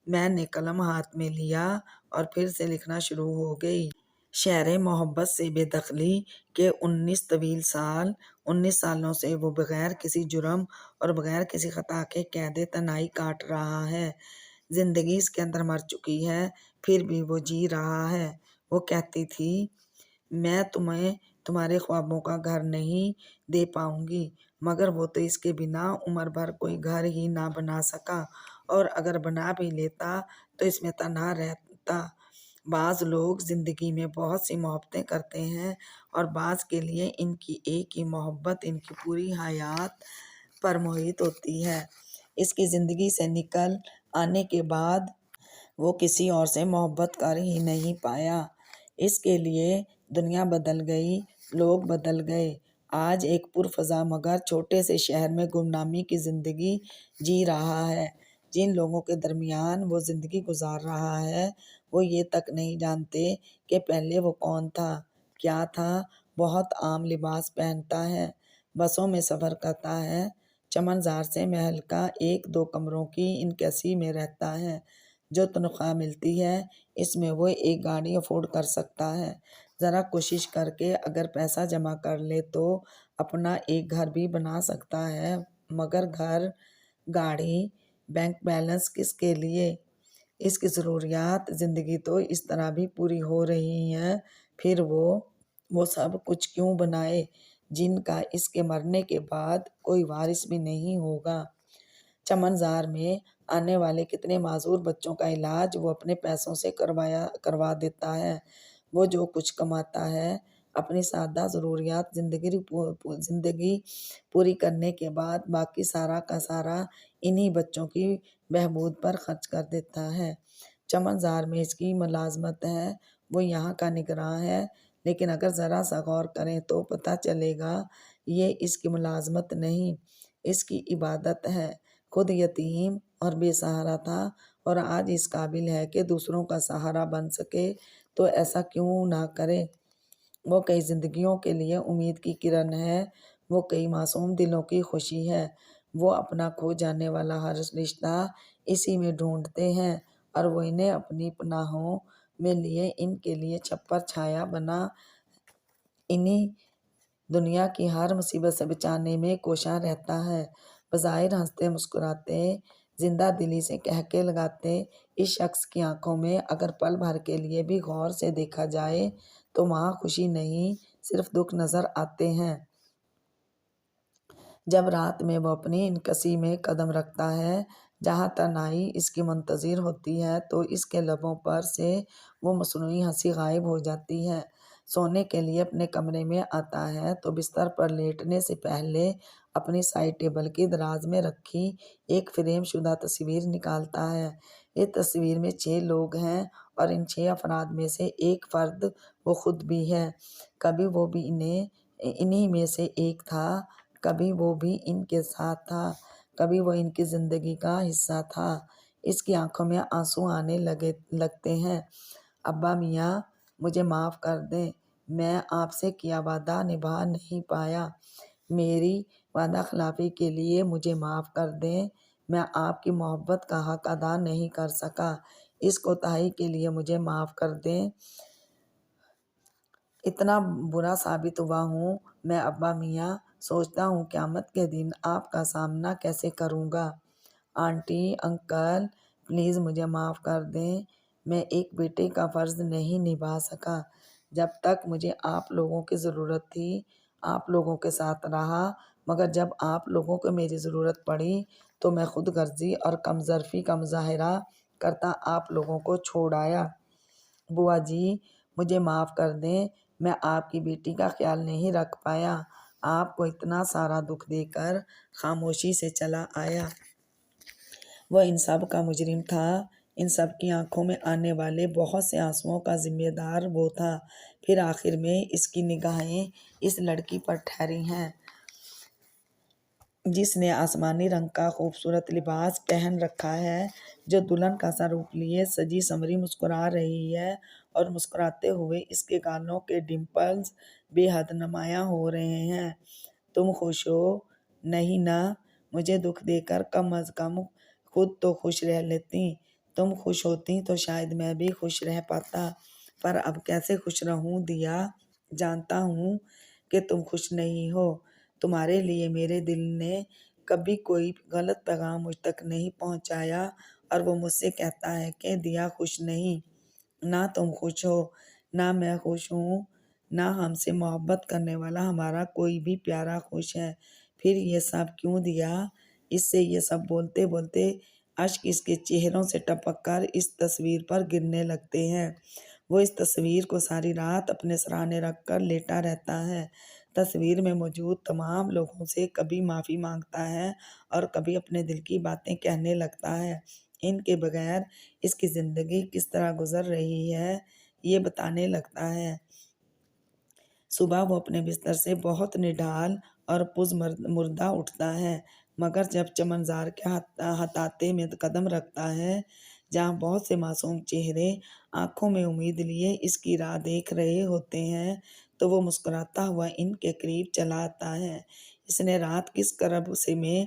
میں نے قلم ہاتھ میں لیا اور پھر سے لکھنا شروع ہو گئی۔ شعر محبت سے بے دخلی کے 19 سالوں سے وہ بغیر کسی جرم اور بغیر کسی خطا کے قید تنہائی کاٹ رہا ہے۔ زندگی اس کے اندر مر چکی ہے، پھر بھی وہ جی رہا ہے۔ وہ کہتی تھی، میں تمہیں تمہارے خوابوں کا گھر نہیں دے پاؤں گی، مگر وہ تو اس کے بنا عمر بھر کوئی گھر ہی نہ بنا سکا، اور اگر بنا بھی لیتا تو اس میں تنہا رہتا۔ بعض لوگ زندگی میں بہت سی محبتیں کرتے ہیں، اور بعض کے لیے ان کی ایک ہی محبت ان کی پوری حیات پر محیط ہوتی ہے۔ اس کی زندگی سے نکل آنے کے بعد وہ کسی اور سے محبت کر ہی نہیں پایا۔ اس کے لیے دنیا بدل گئی، لوگ بدل گئے۔ آج ایک پرفضا مگر چھوٹے سے شہر میں گمنامی کی زندگی جی رہا ہے۔ جن لوگوں کے درمیان وہ زندگی گزار رہا ہے، وہ یہ تک نہیں جانتے کہ پہلے وہ کون تھا، کیا تھا۔ بہت عام لباس پہنتا ہے، بسوں میں سفر کرتا ہے، چمنزار سے محل کا 1-2 کمروں کی انکیسی میں رہتا ہے۔ جو تنخواہ ملتی ہے، اس میں وہ ایک گاڑی افورڈ کر سکتا ہے۔ ذرا کوشش کر کے اگر پیسہ جمع کر لے تو اپنا ایک گھر بھی بنا سکتا ہے، مگر گھر، گاڑی، بینک بیلنس کس کے لیے؟ اس کی ضروریات زندگی تو اس طرح بھی پوری ہو رہی ہیں، پھر وہ سب کچھ کیوں بنائے جن کا اس کے مرنے کے بعد کوئی وارث بھی نہیں ہوگا۔ چمنزار میں آنے والے کتنے معذور بچوں کا علاج وہ اپنے پیسوں سے کروا دیتا ہے۔ وہ جو کچھ کماتا ہے اپنی سادہ ضروریات زندگی پوری کرنے کے بعد باقی سارا کا سارا انہی بچوں کی بہبود پر خرچ کر دیتا ہے۔ چمن زار میں اس کی ملازمت ہے، وہ یہاں کا نگراں ہے، لیکن اگر ذرا سا غور کریں تو پتہ چلے گا یہ اس کی ملازمت نہیں، اس کی عبادت ہے۔ خود یتیم اور بے سہارا تھا اور آج اس قابل ہے کہ دوسروں کا سہارا بن سکے، تو ایسا کیوں نہ کرے؟ وہ کئی زندگیوں کے لیے امید کی کرن ہے، وہ کئی معصوم دلوں کی خوشی ہے۔ وہ اپنا کھو جانے والا ہر رشتہ اسی میں ڈھونڈتے ہیں اور وہ انہیں اپنی پناہوں میں لیے ان کے لیے چھپر چھایا بنا انہیں دنیا کی ہر مصیبت سے بچانے میں کوشاں رہتا ہے۔ بظاہر ہنستے مسکراتے، زندہ دلی سے قہقہے لگاتے اس شخص کی آنکھوں میں اگر پل بھر کے لیے بھی غور سے دیکھا جائے تو وہاں خوشی نہیں، صرف دکھ نظر آتے ہیں۔ جب رات میں وہ اپنی انکسی میں قدم رکھتا ہے جہاں تنہائی اس کی منتظر ہوتی ہے تو اس کے لبوں پر سے وہ مصنوعی ہنسی غائب ہو جاتی ہے۔ سونے کے لیے اپنے کمرے میں آتا ہے تو بستر پر لیٹنے سے پہلے اپنی سائڈ ٹیبل کی دراز میں رکھی ایک فریم شدہ تصویر نکالتا ہے۔ اس تصویر میں 6 لوگ ہیں اور ان 6 افراد میں سے ایک فرد وہ خود بھی ہے۔ کبھی وہ بھی انہی میں سے ایک تھا، کبھی وہ بھی ان کے ساتھ تھا، کبھی وہ ان کی زندگی کا حصہ تھا۔ اس کی آنکھوں میں آنسو آنے لگتے ہیں۔ ابا میاں، مجھے معاف کر دیں، میں آپ سے کیا وعدہ نبھا نہیں پایا۔ میری وعدہ خلافی کے لیے مجھے معاف کر دیں، میں آپ کی محبت کا حق ادا نہیں کر سکا، اس کوتاہی کے لیے مجھے معاف کر دیں۔ اتنا برا ثابت ہوا ہوں میں ابا میاں، سوچتا ہوں قیامت کے دن آپ کا سامنا کیسے کروں گا۔ آنٹی، انکل، پلیز مجھے معاف کر دیں، میں ایک بیٹے کا فرض نہیں نبھا سکا۔ جب تک مجھے آپ لوگوں کی ضرورت تھی آپ لوگوں کے ساتھ رہا، مگر جب آپ لوگوں کو میری ضرورت پڑی تو میں خود غرضی اور کم ظرفی کا مظاہرہ کرتا آپ لوگوں کو چھوڑ آیا۔ بوا جی، مجھے معاف کر دیں، میں آپ کی بیٹی کا خیال نہیں رکھ پایا، آپ کو اتنا سارا دکھ دے کر خاموشی سے چلا آیا۔ وہ ان سب کا مجرم تھا، ان سب کی آنکھوں میں آنے والے بہت سے آنسوؤں کا ذمہ دار وہ تھا۔ پھر آخر میں اس کی نگاہیں اس لڑکی پر ٹھہری ہیں جس نے آسمانی رنگ کا خوبصورت لباس پہن رکھا ہے، جو دلہن کا سا روپ لیے سجی سنوری مسکرا رہی ہے اور مسکراتے ہوئے اس کے گالوں کے ڈمپلز بے حد نمایاں ہو رہے ہیں۔ تم خوش ہو؟ نہیں نا؟ مجھے دکھ دے کر کم از کم خود تو خوش رہ لیتی۔ تم خوش ہوتی تو شاید میں بھی خوش رہ پاتا، پر اب کیسے خوش رہوں دیا؟ جانتا ہوں کہ تم خوش نہیں ہو، تمہارے لیے میرے دل نے کبھی کوئی غلط پیغام مجھ تک نہیں پہنچایا اور وہ مجھ سے کہتا ہے کہ دیا خوش نہیں۔ نہ تم خوش ہو، نہ میں خوش ہوں، نہ ہم سے محبت کرنے والا ہمارا کوئی بھی پیارا خوش ہے۔ پھر یہ سب کیوں دیا؟ اس سے یہ سب بولتے بولتے اشک اس کے چہروں سے ٹپک کر اس تصویر پر گرنے لگتے ہیں۔ وہ اس تصویر کو ساری رات اپنے سراہنے رکھ کر لیٹا رہتا ہے۔ تصویر میں موجود تمام لوگوں سے کبھی معافی مانگتا ہے اور کبھی اپنے دل کی باتیں کہنے لگتا ہے۔ ان کے بغیر اس کی زندگی کس طرح گزر رہی ہے یہ بتانے لگتا ہے۔ صبح وہ اپنے بستر سے بہت نڈھال اور پز مردہ اٹھتا ہے، مگر جب چمن زار کے احاطے میں قدم رکھتا ہے جہاں بہت سے معصوم چہرے آنکھوں میں امید لیے اس کی راہ دیکھ رہے ہوتے ہیں تو وہ مسکراتا ہوا ان کے قریب چلا آتا ہے۔ اس نے رات کس کرب سے میں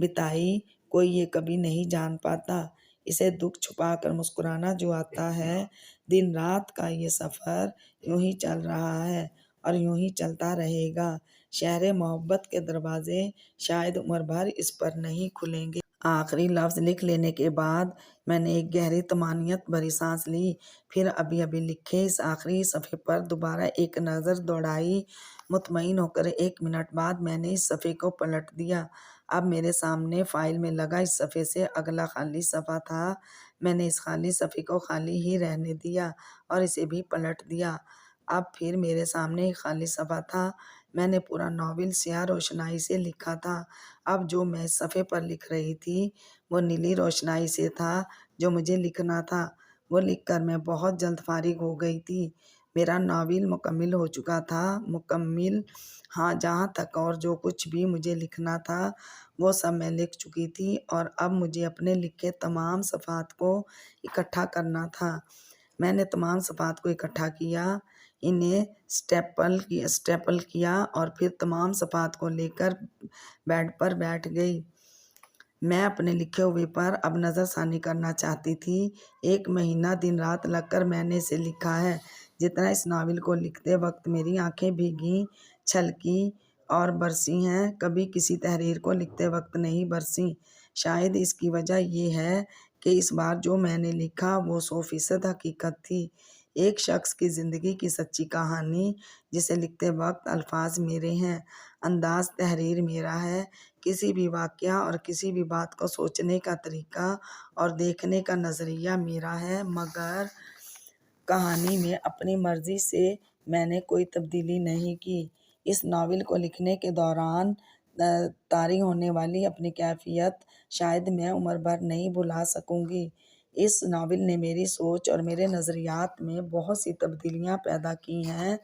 بتائی کوئی یہ کبھی نہیں جان پاتا۔ اسے دکھ چھپا کر مسکرانا جو آتا ہے۔ دن رات کا یہ سفر یوں ہی چل رہا ہے اور یوں ہی چلتا رہے گا۔ شہر محبت کے دروازے شاید عمر بھر اس پر نہیں کھلیں گے۔ آخری لفظ لکھ لینے کے بعد میں نے ایک گہری طمانینت بھری سانس لی، پھر ابھی لکھے اس آخری صفحے پر دوبارہ ایک نظر دوڑائی۔ مطمئن ہو کر 1 منٹ بعد میں نے اس صفحے کو پلٹ دیا۔ اب میرے سامنے فائل میں لگا اس صفحے سے اگلا خالی صفحہ تھا۔ میں نے اس خالی صفحے کو خالی ہی رہنے دیا اور اسے بھی پلٹ دیا۔ اب پھر میرے سامنے ایک خالی صفحہ تھا۔ میں نے پورا ناول سیاہ روشنائی سے لکھا تھا۔ اب جو میں اس صفحے پر لکھ رہی تھی وہ نیلی روشنائی سے تھا جو مجھے لکھنا تھا۔ وہ لکھ کر میں بہت جلد فارغ ہو گئی تھی۔ میرا ناول مکمل ہو چکا تھا۔ مکمل، ہاں، جہاں تک اور جو کچھ بھی مجھے لکھنا تھا وہ سب میں لکھ چکی تھی، اور اب مجھے اپنے لکھے تمام صفحات کو اکٹھا کرنا تھا۔ میں نے تمام صفحات کو اکٹھا کیا، انہیں سٹیپل کیا اور پھر تمام صفحات کو لے کر بیڈ پر بیٹھ گئی۔ میں اپنے لکھے ہوئے پر اب نظر ثانی کرنا چاہتی تھی۔ 1 مہینہ دن رات لگ کر میں نے اسے لکھا ہے، جتنا اس ناول کو لکھتے وقت میری آنکھیں بھیگی، چھلکی اور برسی ہیں، کبھی کسی تحریر کو لکھتے وقت نہیں برسیں۔ شاید اس کی وجہ یہ ہے کہ اس بار جو میں نے لکھا وہ 100% حقیقت تھی، ایک شخص کی زندگی کی سچی کہانی جسے لکھتے وقت الفاظ میرے ہیں، انداز تحریر میرا ہے، کسی بھی واقعہ اور کسی بھی بات کو سوچنے کا طریقہ اور دیکھنے کا نظریہ میرا ہے، مگر کہانی میں اپنی مرضی سے میں نے کوئی تبدیلی نہیں کی۔ اس ناول کو لکھنے کے دوران طاری ہونے والی اپنی کیفیت شاید میں عمر بھر نہیں بھلا سکوں گی۔ اس ناول نے میری سوچ اور میرے نظریات میں بہت سی تبدیلیاں پیدا کی ہیں۔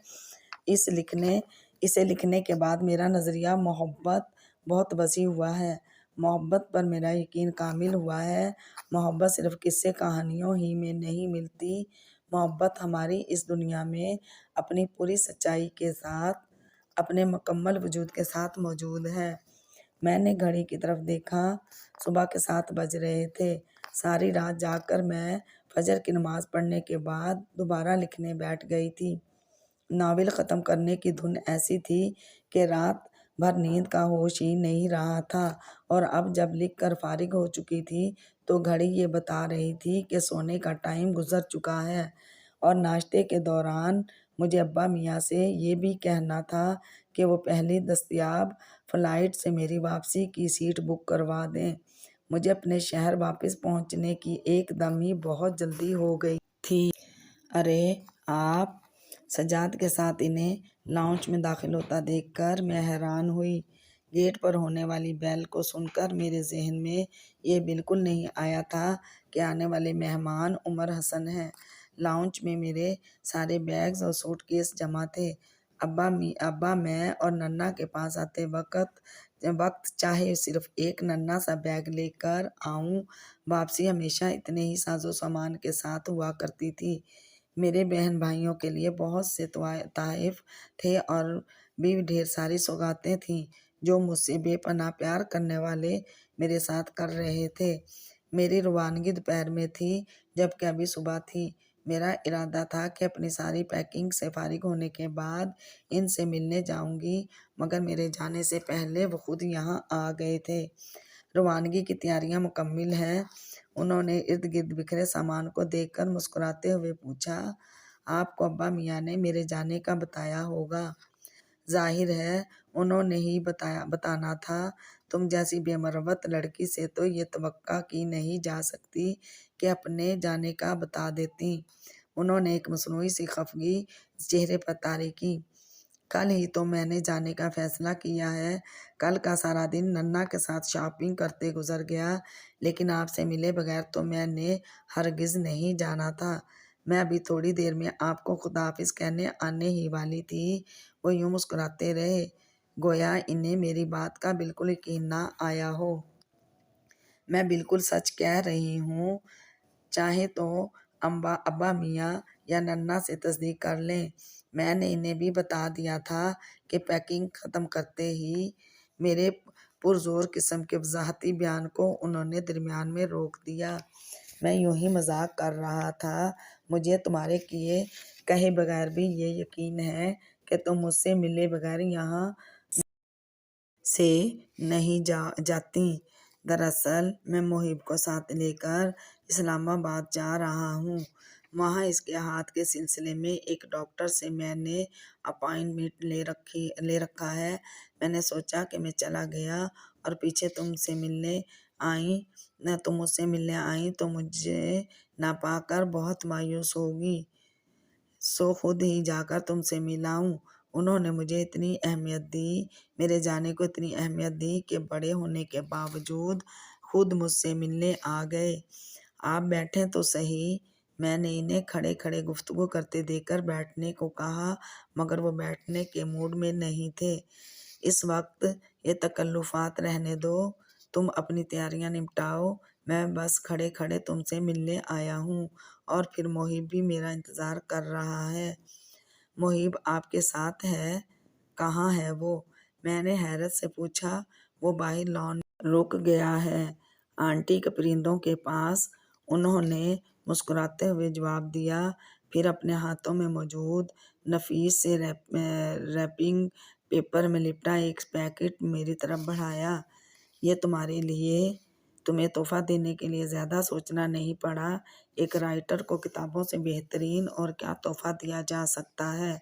اسے لکھنے کے بعد میرا نظریہ محبت بہت وسیع ہوا ہے۔ محبت پر میرا یقین کامل ہوا ہے۔ محبت صرف قصے کہانیوں ہی میں نہیں ملتی، محبت ہماری اس دنیا میں اپنی پوری سچائی کے ساتھ، اپنے مکمل وجود کے ساتھ موجود ہے۔ میں نے گھڑی کی طرف دیکھا، صبح کے 7 بج رہے تھے۔ ساری رات جاگ کر میں فجر کی نماز پڑھنے کے بعد دوبارہ لکھنے بیٹھ گئی تھی۔ ناول ختم کرنے کی دھن ایسی تھی کہ رات بھر نیند کا ہوش ہی نہیں رہا تھا، اور اب جب لکھ کر فارغ ہو چکی تھی تو گھڑی یہ بتا رہی تھی کہ سونے کا ٹائم گزر چکا ہے، اور ناشتے کے دوران مجھے ابا میاں سے یہ بھی کہنا تھا کہ وہ پہلی دستیاب فلائٹ سے میری واپسی کی سیٹ بک کروا دیں۔ مجھے اپنے شہر واپس پہنچنے کی ایک دم ہی بہت جلدی ہو گئی تھی۔ ارے آپ! سجاد کے ساتھ انہیں لاؤنج میں داخل ہوتا دیکھ کر میں حیران ہوئی۔ گیٹ پر ہونے والی بیل کو سن کر میرے ذہن میں یہ بالکل نہیں آیا تھا کہ آنے والے مہمان عمر حسن ہیں۔ لاؤنج میں میرے سارے بیگز اور سوٹ کیس جمع تھے۔ ابا میں اور ننا کے پاس آتے وقت چاہے صرف ایک ننا سا بیگ لے کر آؤں، واپسی ہمیشہ اتنے ہی ساز و سامان کے ساتھ ہوا کرتی تھی۔ میرے بہن بھائیوں کے لیے بہت سے تحائف تھے اور بھی ڈھیر ساری سوغاتیں تھیں جو مجھ سے بے پناہ پیار کرنے والے میرے ساتھ کر رہے تھے۔ میری روانگی دوپہر میں تھی جبکہ ابھی صبح تھی۔ میرا ارادہ تھا کہ اپنی ساری پیکنگ سے فارغ ہونے کے بعد ان سے ملنے جاؤں گی، مگر میرے جانے سے پہلے وہ خود یہاں آ گئے تھے۔ روانگی کی تیاریاں مکمل ہیں؟ انہوں نے ارد گرد بکھرے سامان کو دیکھ کر مسکراتے ہوئے پوچھا۔ آپ کو ابا میاں نے میرے جانے کا بتایا ہوگا؟ ظاہر ہے انہوں نے ہی بتانا تھا، تم جیسی بے مروت لڑکی سے تو یہ توقع کی نہیں جا سکتی کہ اپنے جانے کا بتا دیتی۔ انہوں نے ایک مصنوعی سی خفگی چہرے پر طاری کی۔ کل ہی تو میں نے جانے کا فیصلہ کیا ہے۔ کل کا سارا دن ننا کے ساتھ شاپنگ کرتے گزر گیا، لیکن آپ سے ملے بغیر تو میں نے ہرگز نہیں جانا تھا۔ میں ابھی تھوڑی دیر میں آپ کو خدا حافظ کہنے آنے ہی والی تھی۔ وہ یوں مسکراتے رہے گویا انہیں میری بات کا بالکل یقین نہ آیا ہو۔ میں بالکل سچ کہہ رہی ہوں، چاہے تو ابا میاں یا ننا سے تصدیق کر لیں۔ میں نے انہیں بھی بتا دیا تھا کہ پیکنگ ختم کرتے ہی میرے پرزور قسم کے وضاحتی بیان کو انہوں نے درمیان میں روک دیا۔ میں یوں ہی مذاق کر رہا تھا۔ مجھے تمہارے کہے بغیر بھی یہ یقین ہے کہ تم مجھ سے ملے بغیر یہاں سے نہیں جاتی۔ دراصل میں محب کو ساتھ لے کر اسلام آباد جا رہا ہوں۔ وہاں اس کے ہاتھ کے سلسلے میں ایک ڈاکٹر سے میں نے اپائنٹمنٹ لے رکھا ہے۔ میں نے سوچا کہ میں چلا گیا اور پیچھے تم مجھ سے ملنے آئیں تو مجھے نہ پا کر بہت مایوس ہوگی۔ سو خود ہی جا کر تم سے ملا ہوں۔ انہوں نے مجھے اتنی اہمیت دی، میرے جانے کو اتنی اہمیت دی کہ بڑے ہونے کے باوجود خود مجھ سے ملنے آ گئے۔ آپ بیٹھیں تو صحیح۔ میں نے انہیں کھڑے کھڑے گفتگو کرتے دیکھ کر بیٹھنے کو کہا، مگر وہ بیٹھنے کے موڈ میں نہیں تھے۔ اس وقت یہ تکلفات رہنے دو، تم اپنی تیاریاں نمٹاؤ، میں بس کھڑے کھڑے تم سے ملنے آیا ہوں، اور پھر محیب بھی میرا انتظار کر رہا ہے۔ محیب آپ کے ساتھ ہے؟ کہاں ہے وہ؟ میں نے حیرت سے پوچھا۔ وہ باہر لان میں رک گیا ہے، آنٹی کے پرندوں کے پاس، انہوں نے مسکراتے ہوئے جواب دیا، پھر اپنے ہاتھوں میں موجود نفیس سے ریپنگ پیپر میں لپٹا ایک پیکٹ میری طرف بڑھایا۔ یہ تمہارے لیے، تمہیں تحفہ دینے کے لیے زیادہ سوچنا نہیں پڑا۔ ایک رائٹر کو کتابوں سے بہترین اور کیا تحفہ دیا جا سکتا ہے؟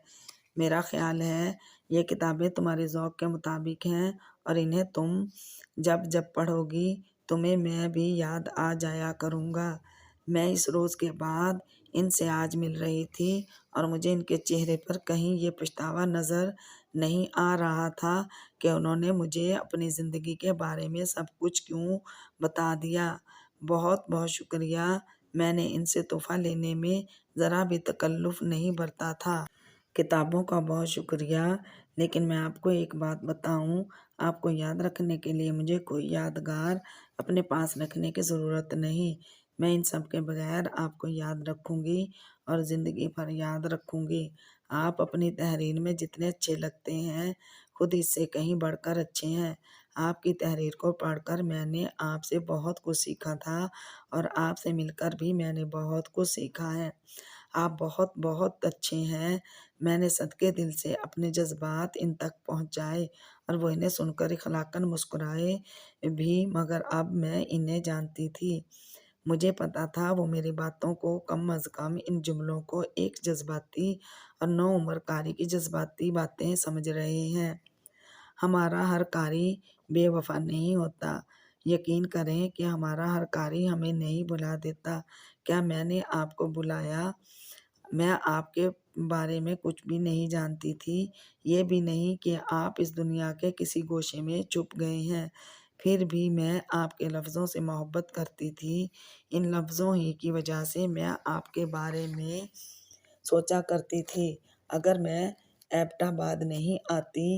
میرا خیال ہے یہ کتابیں تمہارے ذوق کے مطابق ہیں، اور انہیں تم جب جب پڑھو گی تمہیں میں بھی یاد آ جایا کروں گا۔ میں اس روز کے بعد ان سے آج مل رہی تھی، اور مجھے ان کے چہرے پر کہیں یہ پچھتاوا نظر نہیں آ رہا تھا کہ انہوں نے مجھے اپنی زندگی کے بارے میں سب کچھ کیوں بتا دیا۔ بہت بہت شکریہ۔ میں نے ان سے تحفہ لینے میں ذرا بھی تکلف نہیں برتا تھا۔ کتابوں کا بہت شکریہ، لیکن میں آپ کو ایک بات بتاؤں، آپ کو یاد رکھنے کے لیے مجھے کوئی یادگار اپنے پاس رکھنے کی ضرورت نہیں۔ میں ان سب کے بغیر آپ کو یاد رکھوں گی، اور زندگی بھر یاد رکھوں گی۔ آپ اپنی تحریر میں جتنے اچھے لگتے ہیں، خود اس سے کہیں بڑھ کر اچھے ہیں۔ آپ کی تحریر کو پڑھ کر میں نے آپ سے بہت کچھ سیکھا تھا، اور آپ سے مل کر بھی میں نے بہت کچھ سیکھا ہے۔ آپ بہت بہت اچھے ہیں۔ میں نے صدقے دل سے اپنے جذبات ان تک پہنچائے، اور وہ انہیں سن کر اخلاقاً مسکرائے بھی، مگر اب میں انہیں جانتی تھی۔ مجھے پتا تھا وہ میری باتوں کو، کم از کم ان جملوں کو، ایک جذباتی اور نو عمر قاری کی جذباتی باتیں سمجھ رہے ہیں۔ ہمارا ہر قاری بے وفا نہیں ہوتا۔ یقین کریں کہ ہمارا ہر قاری ہمیں نہیں بھلا دیتا۔ کیا میں نے آپ کو بلایا؟ میں آپ کے بارے میں کچھ بھی نہیں جانتی تھی، یہ بھی نہیں کہ آپ اس دنیا کے کسی گوشے میں چھپ گئے ہیں۔ پھر بھی میں آپ کے لفظوں سے محبت کرتی تھی۔ ان لفظوں ہی کی وجہ سے میں آپ کے بارے میں سوچا کرتی تھی۔ اگر میں ایبٹ آباد نہیں آتی،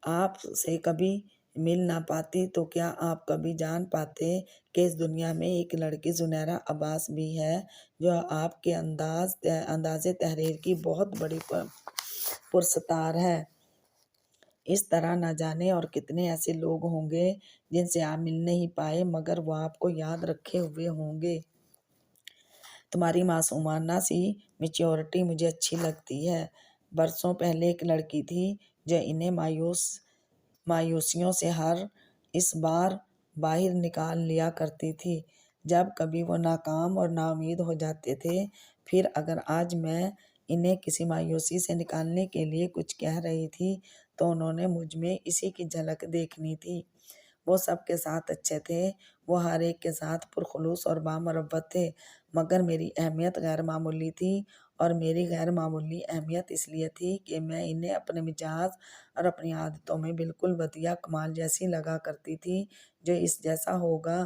آپ سے کبھی مل نہ پاتی، تو کیا آپ کبھی جان پاتے کہ اس دنیا میں ایک لڑکی زنیرہ عباس بھی ہے، جو آپ کے انداز تحریر کی بہت بڑی پرستار ہے؟ اس طرح نہ جانے اور کتنے ایسے لوگ ہوں گے جن سے آپ مل نہیں پائے، مگر وہ آپ کو یاد رکھے ہوئے ہوں گے۔ تمہاری معصومانہ سی میچیورٹی مجھے اچھی لگتی ہے۔ برسوں پہلے ایک لڑکی تھی جو انہیں مایوسیوں سے ہر اس بار باہر نکال لیا کرتی تھی جب کبھی وہ ناکام اور ناامید ہو جاتے تھے۔ پھر اگر آج میں انہیں کسی مایوسی سے نکالنے کے لیے کچھ کہہ رہی تھی، تو انہوں نے مجھ میں اسی کی جھلک دیکھنی تھی۔ وہ سب کے ساتھ اچھے تھے، وہ ہر ایک کے ساتھ پرخلوص اور بامروت تھے، مگر میری اہمیت غیر معمولی تھی، اور میری غیر معمولی اہمیت اس لیے تھی کہ میں انہیں اپنے مزاج اور اپنی عادتوں میں بالکل ودیعہ کمال جیسی لگا کرتی تھی۔ جو اس جیسا ہوگا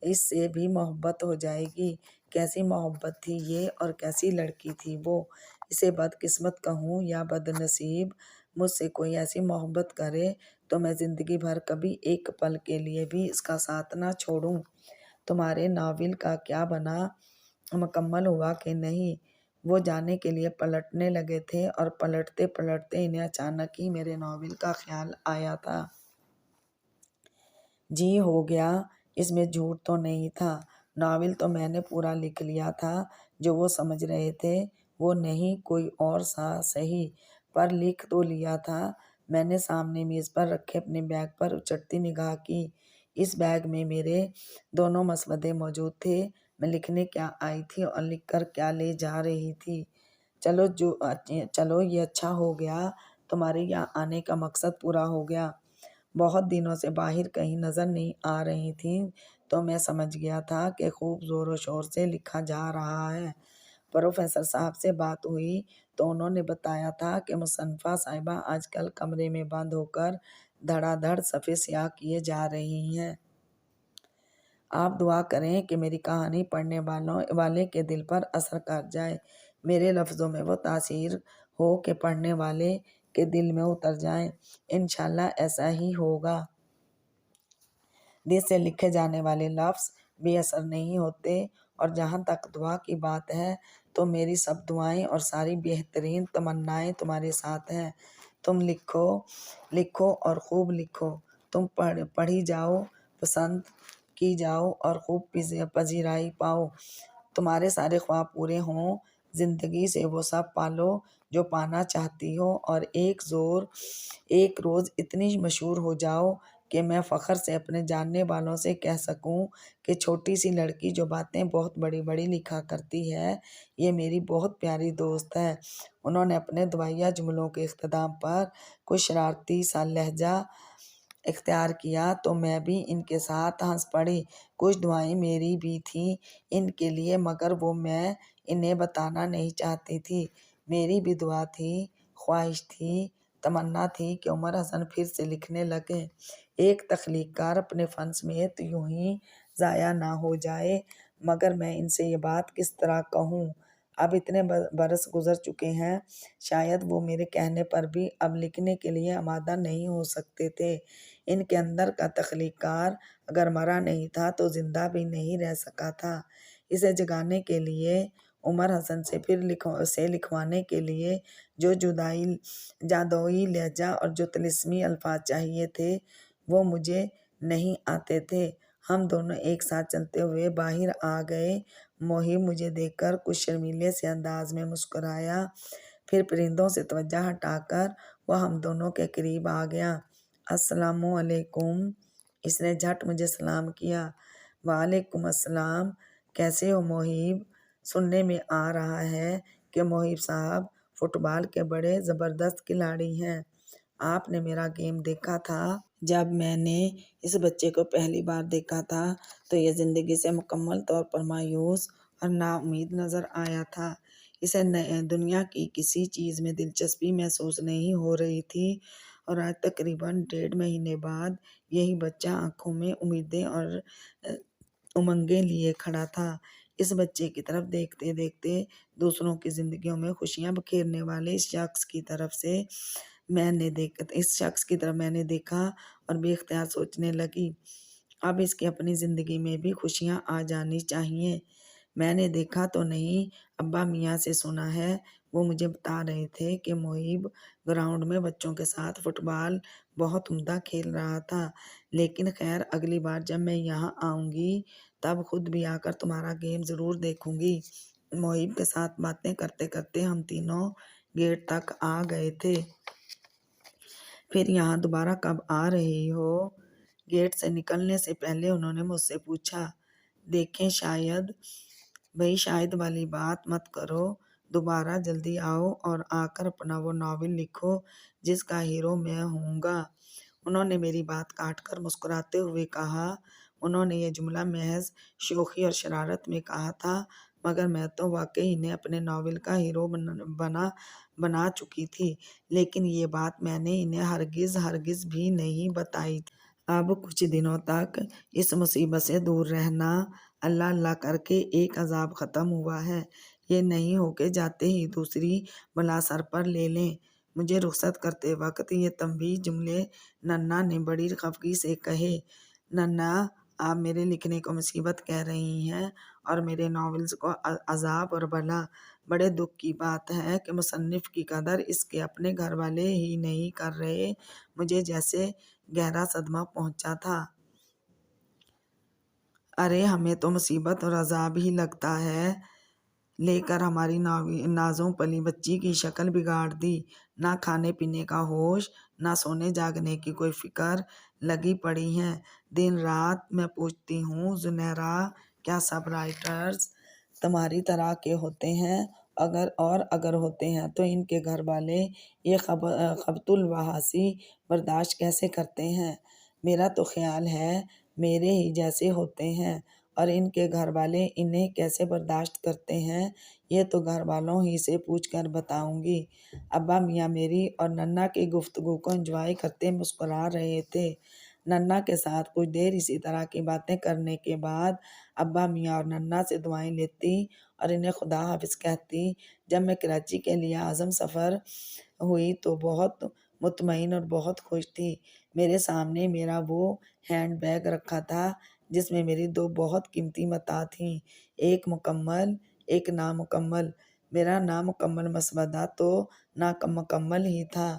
اس سے بھی محبت ہو جائے گی۔ کیسی محبت تھی یہ، اور کیسی لڑکی تھی وہ! اسے بدقسمت کہوں یا بدنصیب، مجھ سے کوئی ایسی محبت کرے تو میں زندگی بھر کبھی ایک پل کے لیے بھی اس کا ساتھ نہ چھوڑوں۔ تمہارے ناول کا کیا بنا؟ مکمل ہوا کہ نہیں؟ وہ جانے کے لیے پلٹنے لگے تھے، اور پلٹتے پلٹتے انہیں اچانک ہی میرے ناول کا خیال آیا تھا۔ جی ہو گیا، اس میں جھوٹ تو نہیں تھا۔ ناول تو میں نے پورا لکھ لیا تھا، جو وہ سمجھ رہے تھے وہ نہیں کوئی اور سا صحیح، پر لکھ تو لیا تھا۔ میں نے سامنے میز پر رکھے اپنے بیگ پر اچٹتی نگاہ کی۔ اس بیگ میں میرے دونوں مسودے موجود تھے۔ میں لکھنے کیا آئی تھی اور لکھ کر کیا لے جا رہی تھی۔ چلو یہ اچھا ہو گیا، تمہارے یہاں آنے کا مقصد پورا ہو گیا۔ بہت دنوں سے باہر کہیں نظر نہیں آ رہی تھیں، تو میں سمجھ گیا تھا کہ خوب زور و شور سے لکھا جا رہا ہے۔ پروفیسر صاحب سے بات ہوئی تو انہوں نے بتایا تھا کہ مصنفہ صاحبہ آج کل کمرے میں بند ہو کر دھڑا دھڑ صفحے سیاہ کیے جا رہی ہیں۔ آپ دعا کریں کہ میری کہانی پڑھنے والے کے دل پر اثر کر جائے، میرے لفظوں میں وہ تاثیر ہو کہ پڑھنے والے کے دل میں اتر جائیں۔ انشاءاللہ ایسا ہی ہوگا۔ دل سے لکھے جانے والے لفظ بے اثر نہیں ہوتے، اور جہاں تک دعا کی بات ہے تو میری سب دعائیں اور ساری بہترین تمنائیں تمہارے ساتھ ہیں۔ تم لکھو لکھو اور خوب لکھو، تم پڑھی جاؤ، پسند کی جاؤ اور خوب پذیرائی پاؤ، تمہارے سارے خواب پورے ہوں، زندگی سے وہ سب پالو جو پانا چاہتی ہو، اور ایک روز اتنی مشہور ہو جاؤ کہ میں فخر سے اپنے جاننے والوں سے کہہ سکوں کہ چھوٹی سی لڑکی جو باتیں بہت بڑی بڑی لکھا کرتی ہے، یہ میری بہت پیاری دوست ہے۔ انہوں نے اپنے دعائیہ جملوں کے اختتام پر کچھ شرارتی سا لہجہ اختیار کیا تو میں بھی ان کے ساتھ ہنس پڑی۔ کچھ دعائیں میری بھی تھیں ان کے لیے، مگر وہ میں انہیں بتانا نہیں چاہتی تھی۔ میری بھی دعا تھی، خواہش تھی، تمنا تھی کہ عمر حسن پھر سے لکھنے لگیں۔ ایک تخلیق کار اپنے فن سمیت یوں ہی ضائع نہ ہو جائے، مگر میں ان سے یہ بات کس طرح کہوں؟ اب اتنے برس گزر چکے ہیں، شاید وہ میرے کہنے پر بھی اب لکھنے کے لیے آمادہ نہیں ہو سکتے تھے۔ ان کے اندر کا تخلیق کار اگر مرا نہیں تھا تو زندہ بھی نہیں رہ سکا تھا۔ اسے جگانے کے لیے، عمر حسن سے پھر لکھوانے کے لیے جو جادوئی لہجہ اور جو طلسمی الفاظ چاہیے تھے وہ مجھے نہیں آتے تھے۔ ہم دونوں ایک ساتھ چلتے ہوئے باہر آ گئے۔ محب مجھے دیکھ کر کچھ شرمیلے سے انداز میں مسکرایا، پھر پرندوں سے توجہ ہٹا کر وہ ہم دونوں کے قریب آ گیا۔ السلام علیکم، اس نے جھٹ مجھے سلام کیا۔ وعلیکم السلام، کیسے ہو محب؟ سننے میں آ رہا ہے کہ محب صاحب فٹ بال کے بڑے زبردست کھلاڑی ہیں۔ آپ نے میرا گیم دیکھا تھا؟ جب میں نے اس بچے کو پہلی بار دیکھا تھا تو یہ زندگی سے مکمل طور پر مایوس اور نا امید نظر آیا تھا۔ اسے دنیا کی کسی چیز میں دلچسپی محسوس نہیں ہو رہی تھی، اور آج تقریباً 1.5 مہینے بعد یہی بچہ آنکھوں میں امیدیں اور امنگیں لیے کھڑا تھا۔ اس بچے کی طرف دیکھتے دیکھتے دوسروں کی زندگیوں میں خوشیاں بکھیرنے والے اس شخص کی طرف میں نے دیکھا اور بے اختیار سوچنے لگی، اب اس کی اپنی زندگی میں بھی خوشیاں آ جانی چاہیے۔ میں نے دیکھا تو نہیں، ابا میاں سے سنا ہے، وہ مجھے بتا رہے تھے کہ محب گراؤنڈ میں بچوں کے ساتھ فٹ بال بہت عمدہ کھیل رہا تھا۔ لیکن خیر، اگلی بار جب میں یہاں آؤں گی تب خود بھی آ کر تمہارا گیم ضرور دیکھوں گی۔ محب کے ساتھ باتیں کرتے کرتے ہم تینوں گیٹ تک آ گئے تھے۔ پھر یہاں دوبارہ کب آ رہی ہو؟ گیٹ سے نکلنے سے پہلے انہوں نے مجھ سے پوچھا۔ دیکھیں شاید والی بات مت کرو، دوبارہ جلدی آؤ اور آ کر اپنا وہ ناول لکھو جس کا ہیرو میں ہوں گا۔ انہوں نے میری بات کاٹ کر مسکراتے ہوئے کہا۔ انہوں نے یہ جملہ محض شوخی اور شرارت میں کہا تھا، مگر میں تو واقعی انہیں اپنے ناول کا ہیرو بنا چکی تھی، لیکن یہ بات میں نے انہیں ہرگز بھی نہیں بتائی تھی۔ اب کچھ دنوں تک اس مصیبت سے دور رہنا، اللہ اللہ کر کے ایک عذاب ختم ہوا ہے، یہ نہیں ہو کہ جاتے ہی دوسری بلا سر پر لے لیں۔ مجھے رخصت کرتے وقت یہ تنبیہی جملے ننا نے بڑی خفگی سے کہے۔ ننا، آپ میرے لکھنے کو مصیبت کہہ رہی ہیں اور میرے ناولز کو عذاب اور بلا۔ بڑے دکھ کی بات ہے کہ مصنف کی قدر اس کے اپنے گھر والے ہی نہیں کر رہے، مجھے جیسے گہرا صدمہ پہنچا تھا۔ ارے ہمیں تو مصیبت اور عذاب ہی لگتا ہے، لے کر ہماری نازوں پلی بچی کی شکل بگاڑ دی، نہ کھانے پینے کا ہوش، نہ سونے جاگنے کی کوئی فکر، لگی پڑی ہیں دن رات۔ میں پوچھتی ہوں زنیرہ، کیا سب رائٹرز تمہاری طرح کے ہوتے ہیں؟ اگر ہوتے ہیں تو ان کے گھر والے یہ خبط الوحاسی برداشت کیسے کرتے ہیں؟ میرا تو خیال ہے میرے ہی جیسے ہوتے ہیں، اور ان کے گھر والے انہیں کیسے برداشت کرتے ہیں یہ تو گھر والوں ہی سے پوچھ کر بتاؤں گی۔ ابا میاں میری اور ننا کی گفتگو کو انجوائے کرتے مسکرا رہے تھے۔ ننا کے ساتھ کچھ دیر اسی طرح کی باتیں کرنے کے بعد ابا میاں اور ننا سے دعائیں لیتی اور انہیں خدا حافظ کہتی۔ جب میں کراچی کے لیے اعظم سفر ہوئی تو بہت مطمئن اور بہت خوش تھی۔ میرے سامنے میرا وہ ہینڈ بیگ رکھا تھا جس میں میری 2 بہت قیمتی متاع تھیں، ایک مکمل ایک نامکمل۔ میرا نامکمل مسودہ تو نامکمل ہی تھا،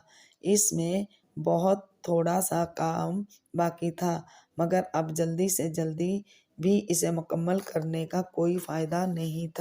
اس میں بہت تھوڑا سا کام باقی تھا، مگر اب جلدی سے جلدی بھی اسے مکمل کرنے کا کوئی فائدہ نہیں تھا۔